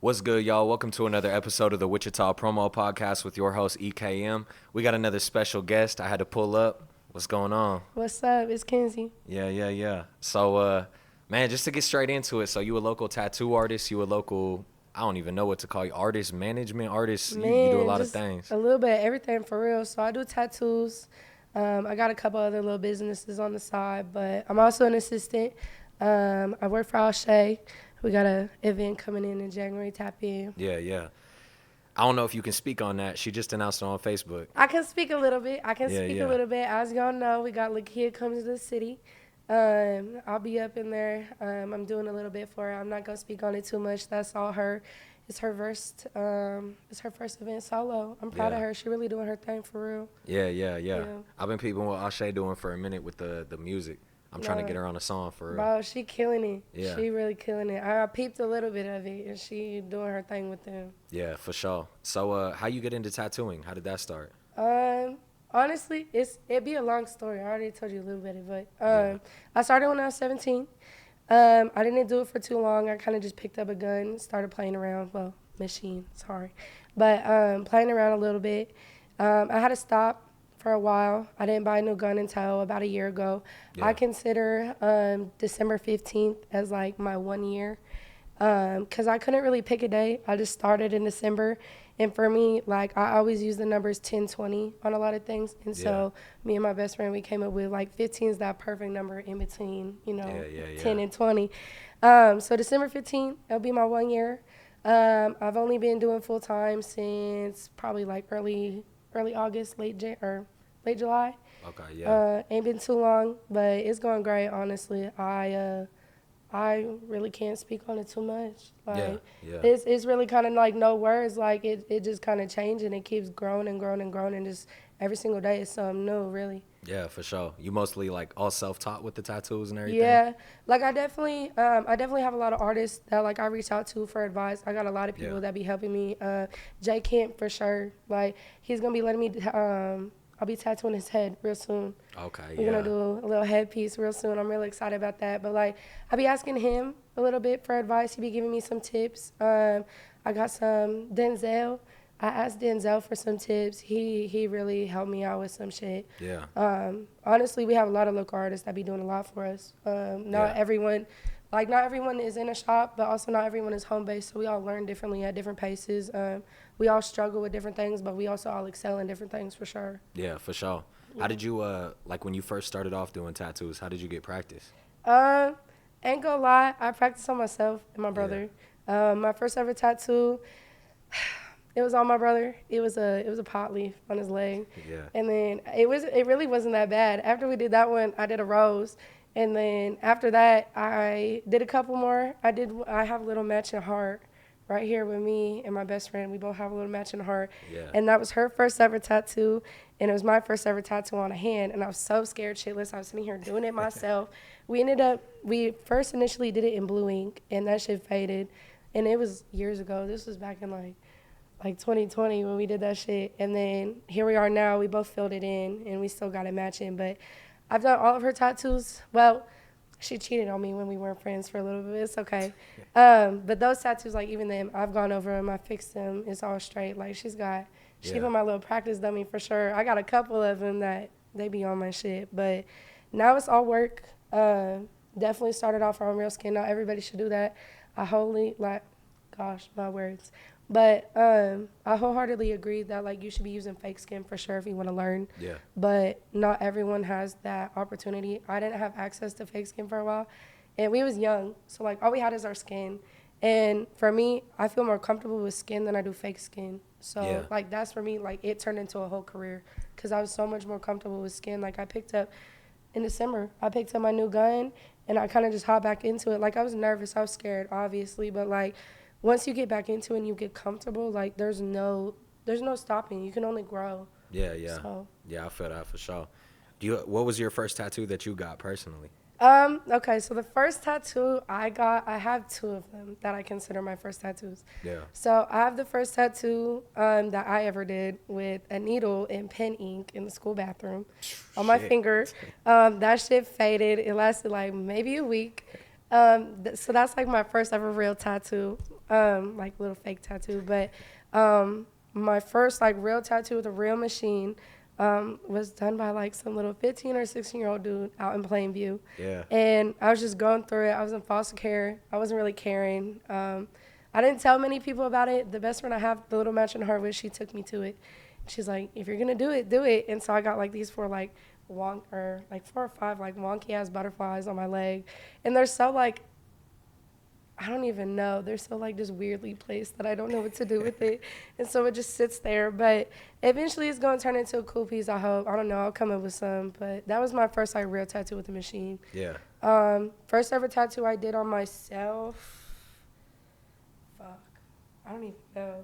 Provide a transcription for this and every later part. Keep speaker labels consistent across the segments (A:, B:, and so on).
A: What's good, y'all? Welcome to another episode of the WichitaPromo podcast with your host, EKM. We got another special guest I had to pull up. What's going on?
B: What's up? It's Kinzie.
A: Yeah. So, man, just to get straight into it, so you a local tattoo artist, you a local, I don't even know what to call you, artist, management artist, you do a lot of things.
B: A little bit of everything for real. So I do tattoos. I got a couple other little businesses on the side, but I'm also an assistant. I work for Wzrd. We got an event coming in January, tap in.
A: Yeah. I don't know if you can speak on that. She just announced it on Facebook.
B: I can speak a little bit.
A: Yeah.
B: A little bit. As y'all know, we got Lakia comes to the city. I'll be up in there. I'm doing a little bit for her. I'm not gonna speak on it too much. That's all her. It's her first event solo. I'm proud of her. She really doing her thing for real.
A: Yeah. I've been peeping what Ashe doing for a minute with the music. I'm trying to get her on a song for real.
B: Bro, she killing it.
A: Yeah.
B: She really killing it. I peeped a little bit of it, and she doing her thing with them.
A: Yeah, for sure. So, how you get into tattooing? How did that start?
B: Honestly, it'd be a long story. I already told you a little bit, but I started when I was 17. I didn't do it for too long. I kind of just picked up a gun, started playing around. Well, machine, sorry. But playing around a little bit. I had to stop for a while. I didn't buy a new gun until about a year ago.
A: Yeah.
B: I consider December 15th as like my 1 year because I couldn't really pick a day. I just started in December. And for me, like, I always use the numbers 10, 20 on a lot of things. And so me and my best friend, we came up with, like, 15 is that perfect number in between, 10 and 20. So December 15th, it'll be my 1 year. I've only been doing full-time since probably, like, early August, late July.
A: Okay, yeah.
B: Ain't been too long, but it's going great, honestly. I really can't speak on it too much. Like, It's really kind of like no words. Like, it just kind of changed, and it keeps growing and growing and growing, and just every single day is something new, really.
A: Yeah, for sure. You mostly, like, all self-taught with the tattoos and everything?
B: Yeah. Like, I definitely have a lot of artists that, like, I reach out to for advice. I got a lot of people that be helping me. Jay Kemp, for sure. Like, he's going to be letting me I'll be tattooing his head real soon.
A: Okay,
B: We're going to do a little headpiece real soon. I'm really excited about that. But, like, I be asking him a little bit for advice. He be giving me some tips. I got some Denzel. I asked Denzel for some tips. He really helped me out with some shit.
A: Yeah.
B: Honestly, we have a lot of local artists that be doing a lot for us. Not everyone is in a shop, but also not everyone is home-based, so we all learn differently at different paces. We all struggle with different things, but we also all excel in different things for sure.
A: Yeah, for sure. How did you, like, when you first started off doing tattoos, how did you get practice?
B: Ain't gonna lie, I practiced on myself and my brother. My first ever tattoo, it was on my brother. It was a pot leaf on his leg.
A: Yeah.
B: And then it really wasn't that bad. After we did that one, I did a rose. And then after that, I did a couple more. I have a little matching heart right here with me and my best friend. We both have a little matching heart.
A: Yeah.
B: And that was her first ever tattoo, and it was my first ever tattoo on a hand. And I was so scared shitless. I was sitting here doing it myself. We first initially did it in blue ink, and that shit faded. And it was years ago. This was back in like 2020 when we did that shit. And then here we are now. We both filled it in, and we still got it matching. But I've done all of her tattoos. Well, she cheated on me when we weren't friends for a little bit. It's okay. But those tattoos, like, even them, I've gone over them. I fixed them. It's all straight. Like, she put my little practice dummy for sure. I got a couple of them that they be on my shit. But now it's all work. Definitely started off on real skin. Not everybody should do that. My words. But I wholeheartedly agree that, like, you should be using fake skin for sure if you want to learn.
A: Yeah.
B: But not everyone has that opportunity. I didn't have access to fake skin for a while, and we was young, so, like, all we had is our skin. And for me, I feel more comfortable with skin than I do fake skin. So, like, that's for me, like, it turned into a whole career because I was so much more comfortable with skin. Like, in December, I picked up my new gun, and I kind of just hopped back into it. Like, I was nervous. I was scared, obviously, but, like, once you get back into it and you get comfortable, like, there's no stopping. You can only grow.
A: Yeah.
B: So.
A: Yeah, I feel that for sure. What was your first tattoo that you got personally?
B: Okay, so the first tattoo I got, I have two of them that I consider my first tattoos.
A: Yeah.
B: So I have the first tattoo that I ever did with a needle and pen ink in the school bathroom on my finger. That shit faded. It lasted like maybe a week. So that's like my first ever real tattoo. like little fake tattoo. But my first like real tattoo with a real machine was done by like some little 15 or 16-year-old dude out in Plainview.
A: Yeah.
B: And I was just going through it. I was in foster care. I wasn't really caring. I didn't tell many people about it. The best friend I have, the little match in Harvard, she took me to it. She's like, if you're gonna do it, do it. And so I got like these four like 4 or 5 like wonky ass butterflies on my leg, and they're so like, I don't even know. They're so like just weirdly placed that I don't know what to do with it, and so it just sits there. But eventually, it's gonna turn into a cool piece. I hope. I don't know. I'll come up with some. But that was my first like real tattoo with a machine.
A: Yeah.
B: First ever tattoo I did on myself. Fuck. I don't even know.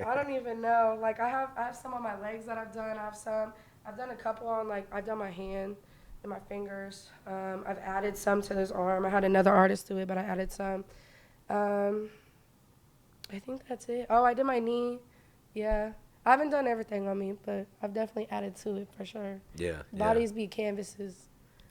B: I don't even know. Like I have some on my legs that I've done. I've done a couple on like I've done my hand and my fingers. I've added some to this arm. I had another artist do it, but I added some. I think that's it. Oh, I did my knee. Yeah. I haven't done everything on me, but I've definitely added to it for sure.
A: Yeah.
B: Bodies be canvases.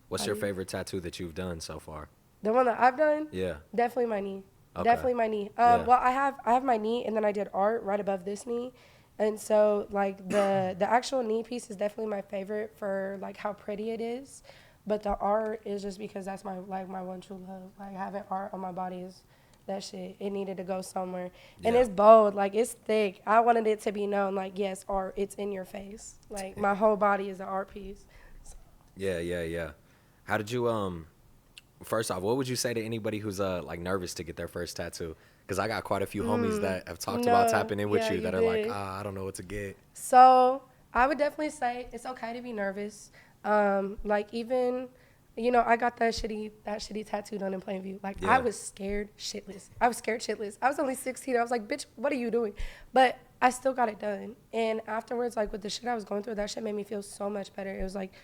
A: What's your favorite tattoo that you've done so far?
B: The one that I've done?
A: Yeah.
B: Definitely my knee.
A: Okay.
B: Definitely my knee. Well, I have my knee, and then I did art right above this knee, and so like the actual knee piece is definitely my favorite for like how pretty it is, but the art is just because that's my one true love. Like having art on my body is that shit. It needed to go somewhere, and it's bold. Like it's thick. I wanted it to be known. Like yes, art. It's in your face. Like my whole body is an art piece. So.
A: Yeah. How did you First off, what would you say to anybody who's like nervous to get their first tattoo? Because I got quite a few homies that have talked about tapping in with you that are like, I don't know what to get.
B: So I would definitely say it's okay to be nervous. Like even, I got that shitty tattoo done in Plainview. Like I was scared shitless. I was only 16. I was like, bitch, what are you doing? But I still got it done. And afterwards, like with the shit I was going through, that shit made me feel so much better. It was like,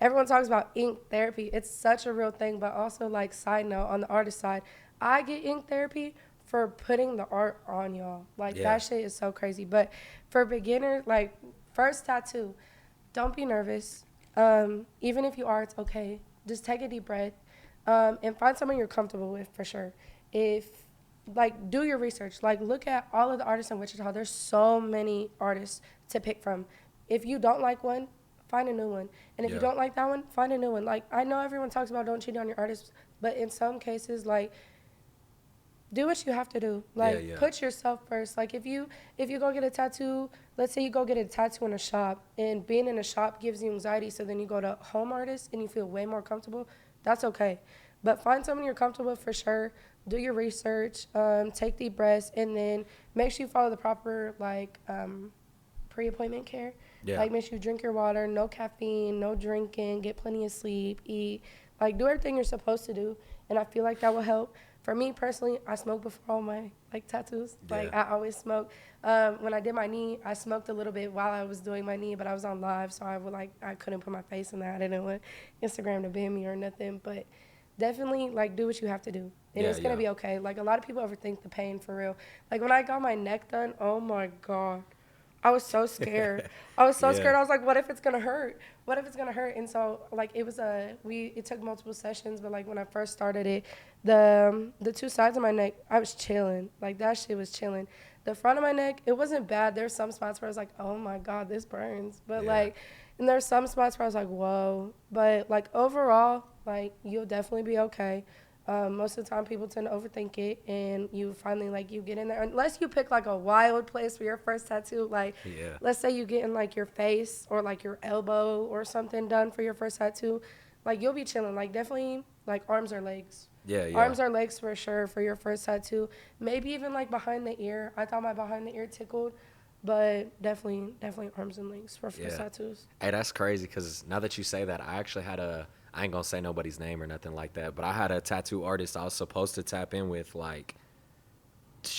B: everyone talks about ink therapy. It's such a real thing, but also like side note on the artist side, I get ink therapy for putting the art on y'all. Like that shit is so crazy. But for beginners, like first tattoo, don't be nervous. Even if you are, it's okay. Just take a deep breath and find someone you're comfortable with for sure. Do your research. Like look at all of the artists in Wichita. There's so many artists to pick from. If you don't like one, find a new one. And if you don't like that one, find a new one. Like, I know everyone talks about don't cheat on your artists, but in some cases, like, do what you have to do. Like, put yourself first. Like, if you go get a tattoo, let's say you go get a tattoo in a shop, and being in a shop gives you anxiety, so then you go to home artist and you feel way more comfortable, that's okay. But find someone you're comfortable with for sure. Do your research. Take deep breaths, and then make sure you follow the proper, like, pre-appointment care. Like make sure you drink your water, no caffeine, no drinking, get plenty of sleep, eat. Like do everything you're supposed to do, and I feel like that will help. For me personally, I smoke before all my like tattoos. Like I always smoke. When I did my knee, I smoked a little bit while I was doing my knee, but I was on live, so I couldn't put my face in that. I didn't want Instagram to ban me or nothing, but definitely like do what you have to do, and it's gonna be okay. Like a lot of people overthink the pain for real. Like when I got my neck done, oh my god. I was so scared. I was like, what if it's going to hurt? What if it's going to hurt? And so, like, it took multiple sessions, but, like, when I first started it, the 2 sides of my neck, I was chilling. Like, that shit was chilling. The front of my neck, it wasn't bad. There's some spots where I was like, oh, my God, this burns. But, like, and there's some spots where I was like, whoa. But, like, overall, like, you'll definitely be okay. Most of the time people tend to overthink it, and you finally like you get in there, unless you pick like a wild place for your first tattoo. Like let's say you get in like your face or like your elbow or something done for your first tattoo, like you'll be chilling. Like definitely like arms or legs. Arms or legs for sure for your first tattoo. Maybe even like behind the ear. I thought my behind the ear tickled, but definitely arms and legs for first tattoos.
A: Hey, that's crazy because now that you say that, I actually had I ain't gonna say nobody's name or nothing like that, but I had a tattoo artist I was supposed to tap in with, like,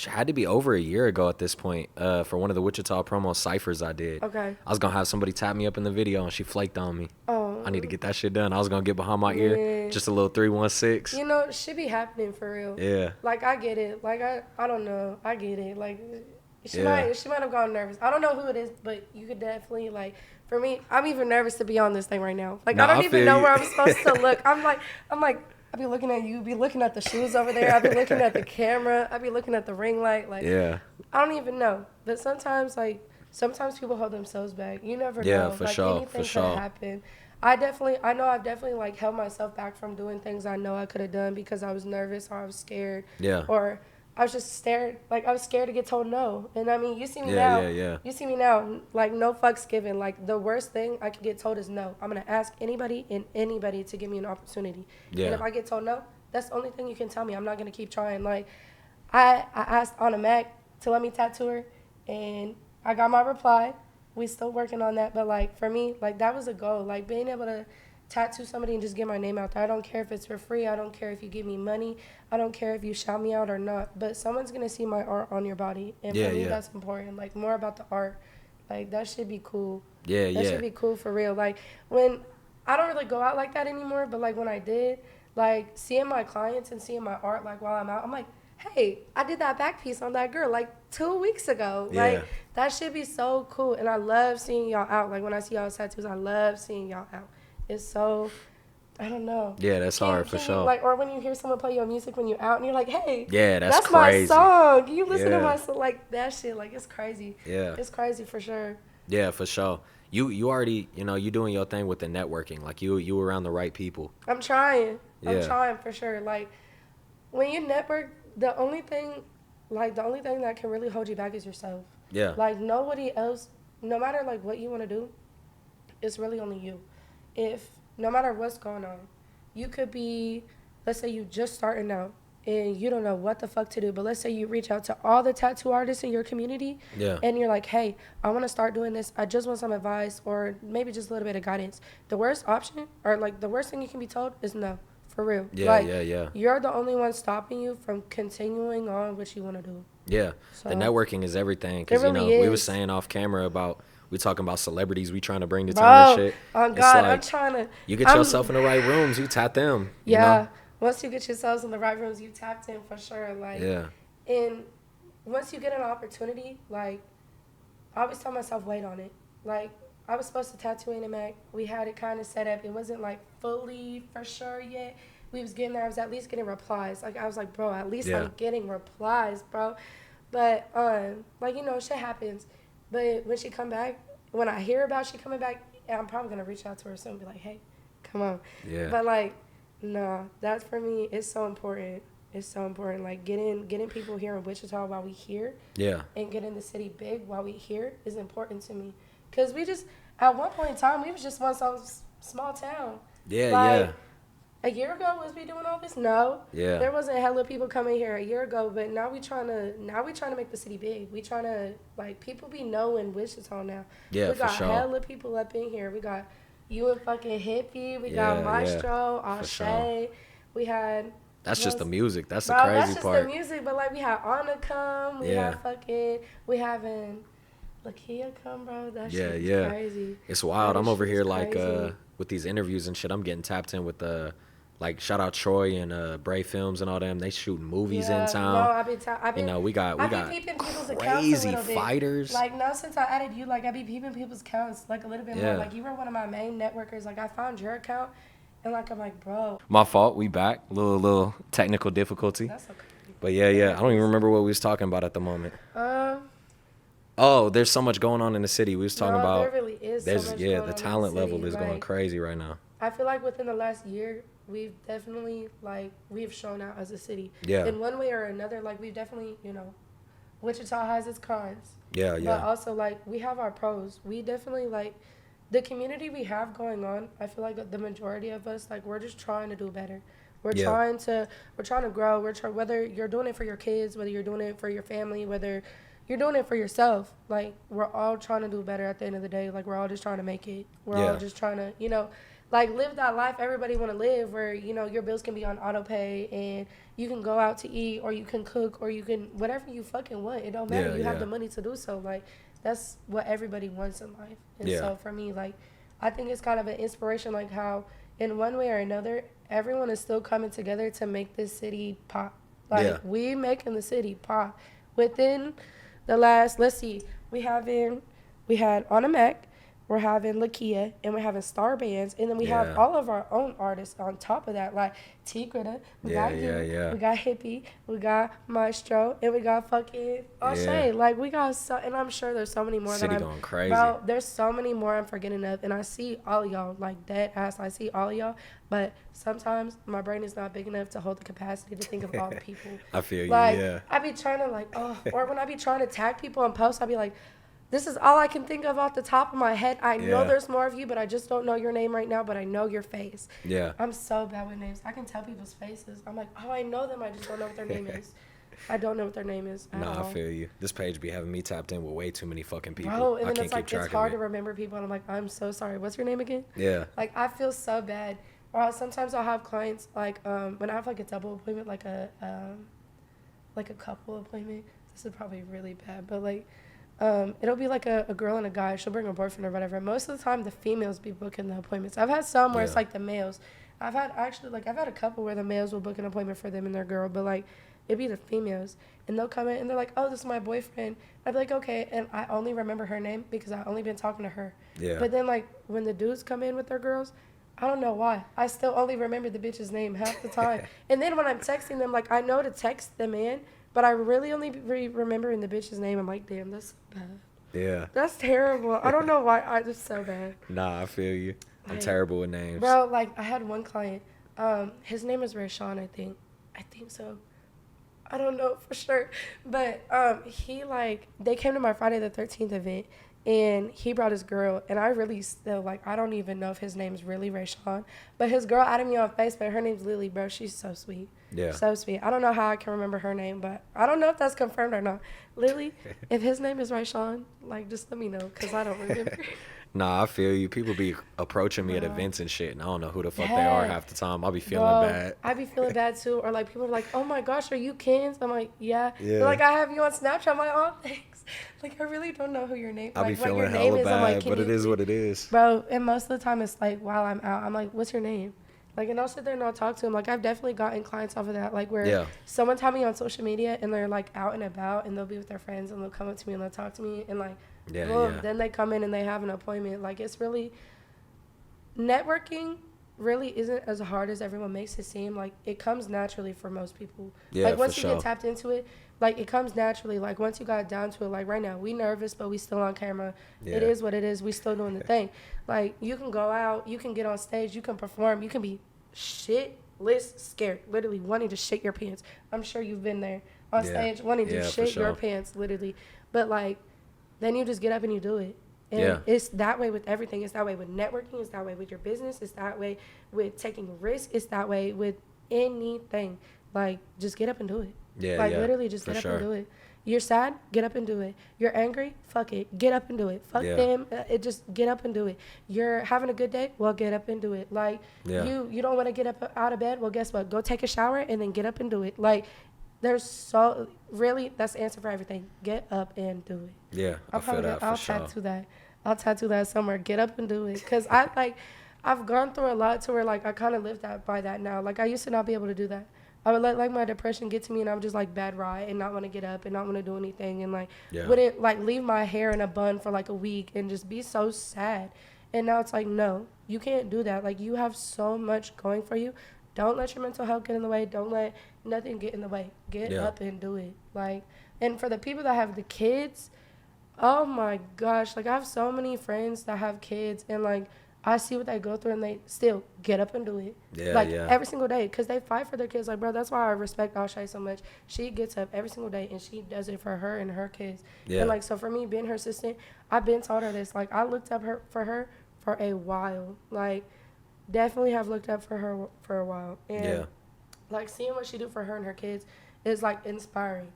A: had to be over a year ago at this point, for one of the WichitaPromo ciphers I did.
B: Okay.
A: I was gonna have somebody tap me up in the video, and she flaked on me.
B: Oh.
A: I need to get that shit done. I was gonna get behind my ear, just a little 316.
B: You know, it should be happening for real.
A: Yeah.
B: Like, I get it. Like, I don't know. I get it. Like, she might have gone nervous. I don't know who it is, but you could definitely, like, for me, I'm even nervous to be on this thing right now. Like, I don't even know where I'm supposed to look. I'm like, I be looking at you, be looking at the shoes over there. I be looking at the camera. I be looking at the ring light. Like,
A: Yeah.
B: I don't even know. But sometimes, like, sometimes people hold themselves back. You never
A: Yeah,
B: know.
A: for
B: Like,
A: sure. For
B: anything could
A: sure.
B: happen. I know I've definitely, like, held myself back from doing things I know I could have done because I was nervous or I was scared.
A: Yeah.
B: Or I was just scared. Like, I was scared to get told no. And, I mean, you see me
A: Yeah,
B: now.
A: yeah, yeah.
B: You see me now. Like, no fucks given. Like, the worst thing I could get told is no. I'm going to ask anybody and anybody to give me an opportunity.
A: Yeah.
B: And if I get told no, that's the only thing you can tell me. I'm not going to keep trying. Like, I asked Anna Mac to let me tattoo her, and I got my reply. We still working on that, but like for me, like that was a goal. Like being able to tattoo somebody and just get my name out there. I don't care if it's for free. I don't care if you give me money. I don't care if you shout me out or not. But someone's gonna see my art on your body, and
A: Yeah,
B: for me,
A: yeah.
B: that's important. Like more about the art. Like that should be cool.
A: Yeah,
B: That
A: yeah.
B: should be cool for real. Like when I don't really go out like that anymore, but like when I did, like seeing my clients and seeing my art like while I'm out, I'm like, hey, I did that back piece on that girl like 2 weeks ago.
A: Yeah.
B: Like that should be so cool. And I love seeing y'all out. Like when I see y'all's tattoos, I love seeing y'all out. It's so I don't know.
A: Yeah, that's hard for
B: You,
A: sure.
B: like, or when you hear someone play your music when you're out and you're like, hey,
A: Yeah, that's
B: my
A: crazy.
B: song. You listen to
A: Yeah.
B: my song. Like, that shit, like, it's crazy.
A: Yeah.
B: It's crazy for sure.
A: Yeah, for sure. You already, you doing your thing with the networking. Like you around the right people.
B: I'm trying.
A: Yeah.
B: I'm trying for sure. Like, when you network, the only thing that can really hold you back is yourself.
A: Yeah.
B: Like, nobody else, no matter, like, what you want to do, it's really only you. No matter what's going on, you could be, let's say you just starting out and you don't know what the fuck to do, but let's say you reach out to all the tattoo artists in your community
A: Yeah.
B: and you're like, hey, I want to start doing this. I just want some advice or maybe just a little bit of guidance. The worst option or like the worst thing you can be told is no, for real.
A: Yeah,
B: like,
A: yeah.
B: You're the only one stopping you from continuing on what you want to do.
A: Yeah.
B: So,
A: the networking is everything. Because,
B: it really
A: we was
B: is.
A: saying off camera about, we talking about celebrities we trying to bring to
B: Bro,
A: town and shit.
B: oh
A: It's
B: God,
A: like,
B: I'm trying to.
A: you get yourself in the right rooms, you tap them.
B: Yeah.
A: You know?
B: Once you get yourselves in the right rooms, you tapped in for sure. Like,
A: Yeah.
B: and once you get an opportunity, like, I always tell myself, wait on it. Like, I was supposed to tattoo in Mac. We had it kind of set up. It wasn't, like, fully for sure yet. We was getting there. I was at least getting replies. Like, I was like, bro, at least I'm getting replies, bro. But, like, shit happens. But when she come back, when I hear about she coming back, I'm probably going to reach out to her soon and be like, hey, come on.
A: Yeah.
B: But, like, no, that's for me, it's so important. It's so important. Like, getting people here in Wichita while we here.
A: Yeah.
B: And getting the city big while we here is important to me. Because we just, at one point in time, we was just one small town.
A: Yeah,
B: like,
A: yeah.
B: A year ago, was we doing all this? No.
A: Yeah.
B: There wasn't hella people coming here a year ago, but now we trying to make the city big. We trying to, like, people be knowing Wichita now.
A: Yeah,
B: we got
A: for sure.
B: hella people up in here. We got you and fucking Hippie. We got Maestro, Ashe.
A: Sure.
B: We had.
A: That's just the music. That's the
B: Bro,
A: crazy
B: that's just
A: part.
B: the music, but like we had Anna come, we having Lakia come, bro. That shit is crazy.
A: It's wild. I'm over here like
B: crazy.
A: with these interviews and shit. I'm getting tapped in with like shout out Troy and Bray Films and all them. They shooting movies in town.
B: No, I've been
A: we got
B: peeping people's accounts
A: crazy
B: a little bit.
A: fighters.
B: Like now since I added you, like I be peeping people's accounts like a little bit more. Like you were one of my main networkers. Like I found your account and like I'm like, bro.
A: My fault. We back. Little technical difficulty.
B: That's okay.
A: But yeah. I don't even remember what we was talking about at the moment. Oh, there's so much going on in the city. We was talking about.
B: There really is so much going on
A: the
B: in
A: talent
B: the city.
A: level is going crazy right now.
B: I feel like within the last year, we've definitely, like, we've shown out as a city.
A: Yeah.
B: In one way or another, like, we've definitely, Wichita has its cons.
A: Yeah.
B: But also, like, we have our pros. We definitely, like, the community we have going on, I feel like the majority of us, like, we're just trying to do better. We're trying to grow. Whether you're doing it for your kids, whether you're doing it for your family, whether you're doing it for yourself. Like, we're all trying to do better at the end of the day. Like, we're all just trying to make it. We're all just trying to, like, live that life everybody want to live where, your bills can be on auto pay and you can go out to eat or you can cook or you can, whatever you fucking want. It don't matter. You have the money to do so. Like, that's what everybody wants in life. And so for me, like, I think it's kind of an inspiration, like how in one way or another, everyone is still coming together to make this city pop. Like, we making the city pop. Within the last, let's see, we had Anna Mac, we're having Lakia, and we're having star bands, and then we have
A: Yeah.
B: all of our own artists on top of that, like T Gritta, we
A: Yeah,
B: got
A: yeah,
B: you,
A: yeah.
B: we got Hippie, we got Maestro, and we got fucking O'Shea.
A: Yeah.
B: Like, we got so, and I'm sure there's so many more
A: City
B: that I'm,
A: going crazy.
B: bro, there's so many more I'm forgetting of, and I see all of y'all, like, dead ass, I see all of y'all, but sometimes my brain is not big enough to hold the capacity to think of all the people.
A: I feel you,
B: Like,
A: yeah.
B: I be trying to, like, oh, or when I be trying to tag people and post, I be like, this is all I can think of off the top of my head. I know
A: Yeah.
B: there's more of you, but I just don't know your name right now, but I know your face.
A: Yeah.
B: I'm so bad with names. I can tell people's faces. I'm like, oh, I know them. I just don't know what their name is. I don't know what their name is at
A: Nah,
B: all.
A: I feel you. This page be having me tapped in with way too many fucking people.
B: Bro, and
A: I
B: then
A: can't
B: it's like,
A: keep track
B: it's hard
A: of
B: to
A: it.
B: remember people. And I'm like, I'm so sorry. What's your name again?
A: Yeah.
B: Like, I feel so bad. Or sometimes I'll have clients, like, when I have, like, a double appointment, like a couple appointment. This is probably really bad, but, like, it'll be like a girl and a guy. She'll bring her boyfriend or whatever. Most of the time, the females be booking the appointments. I've had some where it's
A: Yeah.
B: like the males. I've had a couple where the males will book an appointment for them and their girl, but like it'd be the females, and they'll come in and they're like, "Oh, this is my boyfriend." I'd be like, "Okay," and I only remember her name because I only been talking to her.
A: Yeah.
B: But then like when the dudes come in with their girls, I don't know why. I still only remember the bitch's name half the time. And then when I'm texting them, like I know to text them in, but I really only remembering the bitch's name. I'm like, damn, that's so bad.
A: Yeah.
B: That's terrible. I don't know why. I just so bad.
A: Nah, I feel you. I'm
B: Like,
A: terrible with names.
B: Bro, like I had one client. His name is Rayshawn, I think. I think so. I don't know for sure. But he like they came to my Friday the 13th event, and he brought his girl, and I really still like I don't even know if his name's really Rayshawn, but his girl added me on Facebook. Her name's Lily, bro. She's so sweet.
A: Yeah.
B: So sweet. I don't know how I can remember her name, but I don't know if that's confirmed or not. Lily, if his name is Rayshawn, like just let me know because I don't remember.
A: Nah, I feel you. People be approaching me at
B: Bro.
A: events and shit, and I don't know who the fuck they are
B: Yeah.
A: half the time. I'll be feeling
B: Bro,
A: bad.
B: I be feeling bad too. Or like people are like, "Oh my gosh, are you Kins?" I'm like, "Yeah."
A: Yeah.
B: They're like, "I have you on Snapchat." I'm like, "Oh, thanks." Like I really don't know who your name.
A: I be
B: like what your
A: feeling
B: name
A: hella
B: is. I'm like,
A: bad,
B: "Can
A: but
B: you
A: it is what it is.
B: Bro, and most of the time it's like while I'm out, I'm like, "What's your name?" Like, and I'll sit there and I'll talk to him. Like, I've definitely gotten clients off of that. Like, where
A: Yeah.
B: someone tell me on social media and they're like out and about and they'll be with their friends and they'll come up to me and they'll talk to me and like,
A: Yeah,
B: boom,
A: yeah.
B: then they come in and they have an appointment. Like, it's really networking really isn't as hard as everyone makes it seem. Like, it comes naturally for most people.
A: Yeah,
B: like, once
A: for
B: you
A: sure.
B: get tapped into it, like, it comes naturally. Like, once you got down to it, like, right now, we nervous, but we still on camera.
A: Yeah.
B: It is what it is. We still doing the thing. Like, you can go out, you can get on stage, you can perform, you can be shitless scared, literally wanting to shit your pants. I'm sure you've been there on
A: Yeah.
B: stage wanting to
A: Yeah, for
B: shit your
A: sure.
B: pants, literally. But, like, then you just get up and you do it. And
A: Yeah.
B: it's that way with everything. It's that way with networking. It's that way with your business. It's that way with taking risks. It's that way with anything. Like, just get up and do it.
A: Yeah,
B: Like,
A: yeah,
B: literally just
A: for
B: get up
A: sure.
B: and do it. You're sad? Get up and do it. You're angry? Fuck it. Get up and do it. Fuck
A: Yeah.
B: them. It just get up and do it. You're having a good day? Well, get up and do it. Like,
A: Yeah.
B: you don't want to get up out of bed? Well, guess what? Go take a shower and then get up and do it. Like, there's so, really, that's the answer for everything. Get up and do it.
A: Yeah, I feel that for
B: I'll
A: sure.
B: tattoo that. I'll tattoo that somewhere. Get up and do it. Because I've gone through a lot to where, like, I kind of live by that now. Like, I used to not be able to do that. I would let, like, my depression get to me, and I would just, like, bad ride and not want to get up and not want to do anything and, like,
A: Yeah.
B: wouldn't, like, leave my hair in a bun for, like, a week and just be so sad. And now it's like, no, you can't do that. Like, you have so much going for you. Don't let your mental health get in the way. Don't let nothing get in the way. Get
A: Yeah.
B: up and do it. Like, and for the people that have the kids, oh my gosh, like I have so many friends that have kids and like I see what they go through and they still get up and do it.
A: Yeah,
B: like
A: yeah.
B: every single day because they fight for their kids. Like, bro, that's why I respect Alshay so much. She gets up every single day and she does it for her and her kids.
A: Yeah.
B: And like, so for me being her assistant, I've been told her this. Like, I looked up for her for a while. Like, definitely have looked up for her for a while. And
A: Yeah.
B: like seeing what she do for her and her kids is like inspiring.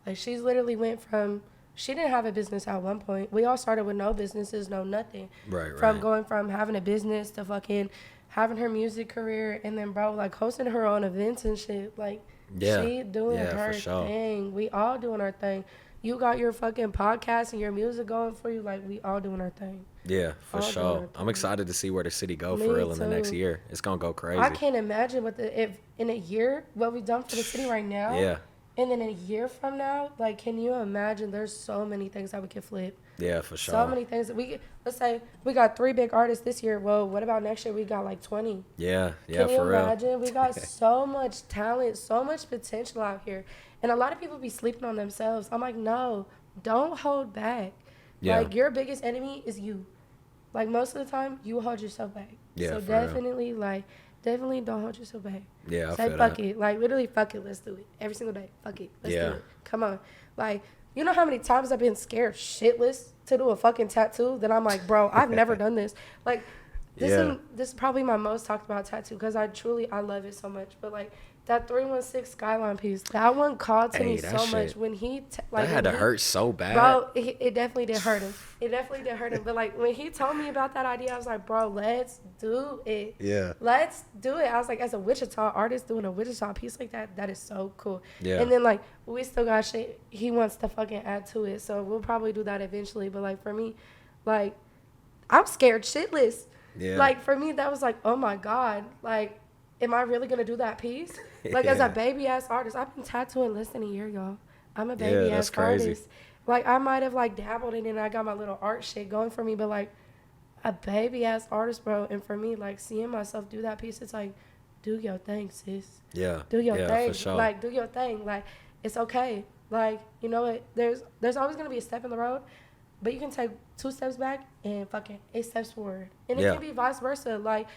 B: Like, she's literally went from, she didn't have a business at one point. We all started with no businesses, no nothing.
A: Right,
B: From
A: right.
B: going from having a business to fucking having her music career and then, bro, like hosting her own events and shit. Like,
A: Yeah.
B: she doing
A: Yeah,
B: her
A: for sure.
B: thing. We all doing our thing. You got your fucking podcast and your music going for you. Like, we all doing our thing.
A: Yeah, for
B: All doing
A: sure.
B: our
A: I'm
B: thing.
A: excited to see where the city go
B: Me
A: for real in the next
B: too.
A: year. It's gonna go crazy.
B: I can't imagine if in a year what we've done for the city right now.
A: Yeah.
B: And then a year from now, like, can you imagine? There's so many things that we could flip.
A: Yeah, for
B: So
A: sure.
B: many things that we could, let's say we got 3 big artists this year. Well, what about next year? We got like 20.
A: Yeah, yeah,
B: Can you
A: for real.
B: imagine? We got so much talent, so much potential out here. And a lot of people be sleeping on themselves. I'm like, no, don't hold back.
A: Yeah,
B: Like, your biggest enemy is you. Like, most of the time, you hold yourself back.
A: yeah,
B: So
A: for real.
B: definitely, like, definitely don't hold yourself back.
A: Yeah, I
B: Say
A: feel
B: fuck
A: that.
B: it. Like, literally, fuck it. Let's do it. Every single day. Fuck it. Let's do
A: Yeah,
B: it. Come on. Like, you know how many times I've been scared shitless to do a fucking tattoo that I'm like, bro, I've never done this. Like,
A: yeah.
B: this is probably my most talked about tattoo because I love it so much. But like that 316 skyline piece, that one called to me
A: Hey, that
B: so much
A: shit,
B: when
A: that had to hurt so bad.
B: bro, it definitely did hurt him. It definitely did hurt him. But like when he told me about that idea, I was like, bro, let's do it.
A: Yeah,
B: Let's do it. I was like, as a Wichita artist doing a Wichita piece like that, that is so cool.
A: yeah,
B: And then like we still got shit he wants to fucking add to it. So we'll probably do that eventually. But like for me, like I'm scared shitless.
A: yeah,
B: Like for me, that was like, oh my God. Like, am I really gonna do that piece? Like as a
A: yeah,
B: baby ass artist, I've been tattooing less than a year, y'all. I'm a
A: yeah.
B: baby
A: That's
B: ass
A: crazy.
B: artist. Like I might have like dabbled in it and I got my little art shit going for me, but like a baby ass artist, bro. And for me, like seeing myself do that piece, it's like, do your thing, sis.
A: Yeah,
B: Do your
A: yeah, for
B: thing.
A: sure.
B: Like do your thing. Like it's okay. Like you know what? There's always gonna be a step in the road, but you can take 2 steps back and fucking 8 steps forward. And it
A: Yeah,
B: can be vice versa. Like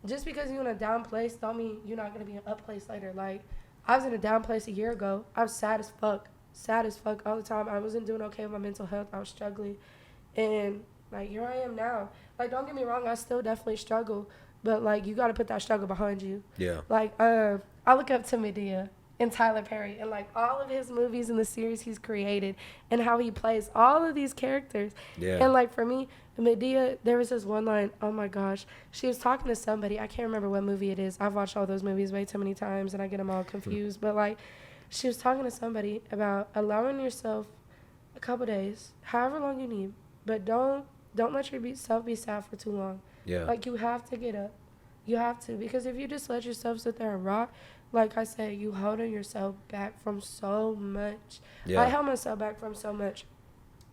B: just because you're in a down place don't mean you're not gonna be in an up place later. Like I was in a down place a year ago. I was sad as fuck all the time. I wasn't doing okay with my mental health. I was struggling, and like here I am now. Like don't get me wrong, I still definitely struggle, but like you got to put that struggle behind you.
A: yeah,
B: Like I look up to Medea and Tyler Perry and like all of his movies and the series he's created and how he plays all of these characters.
A: yeah.
B: And like for me, Medea, there was this one line, oh my gosh. She was talking to somebody. I can't remember what movie it is. I've watched all those movies way too many times and I get them all confused. But like she was talking to somebody about allowing yourself a couple days, however long you need, but don't let yourself be sad for too long.
A: Yeah,
B: Like you have to get up. You have to, because if you just let yourself sit there and rot, like I said, you holding yourself back from so much. I
A: yeah,
B: held myself back from so much.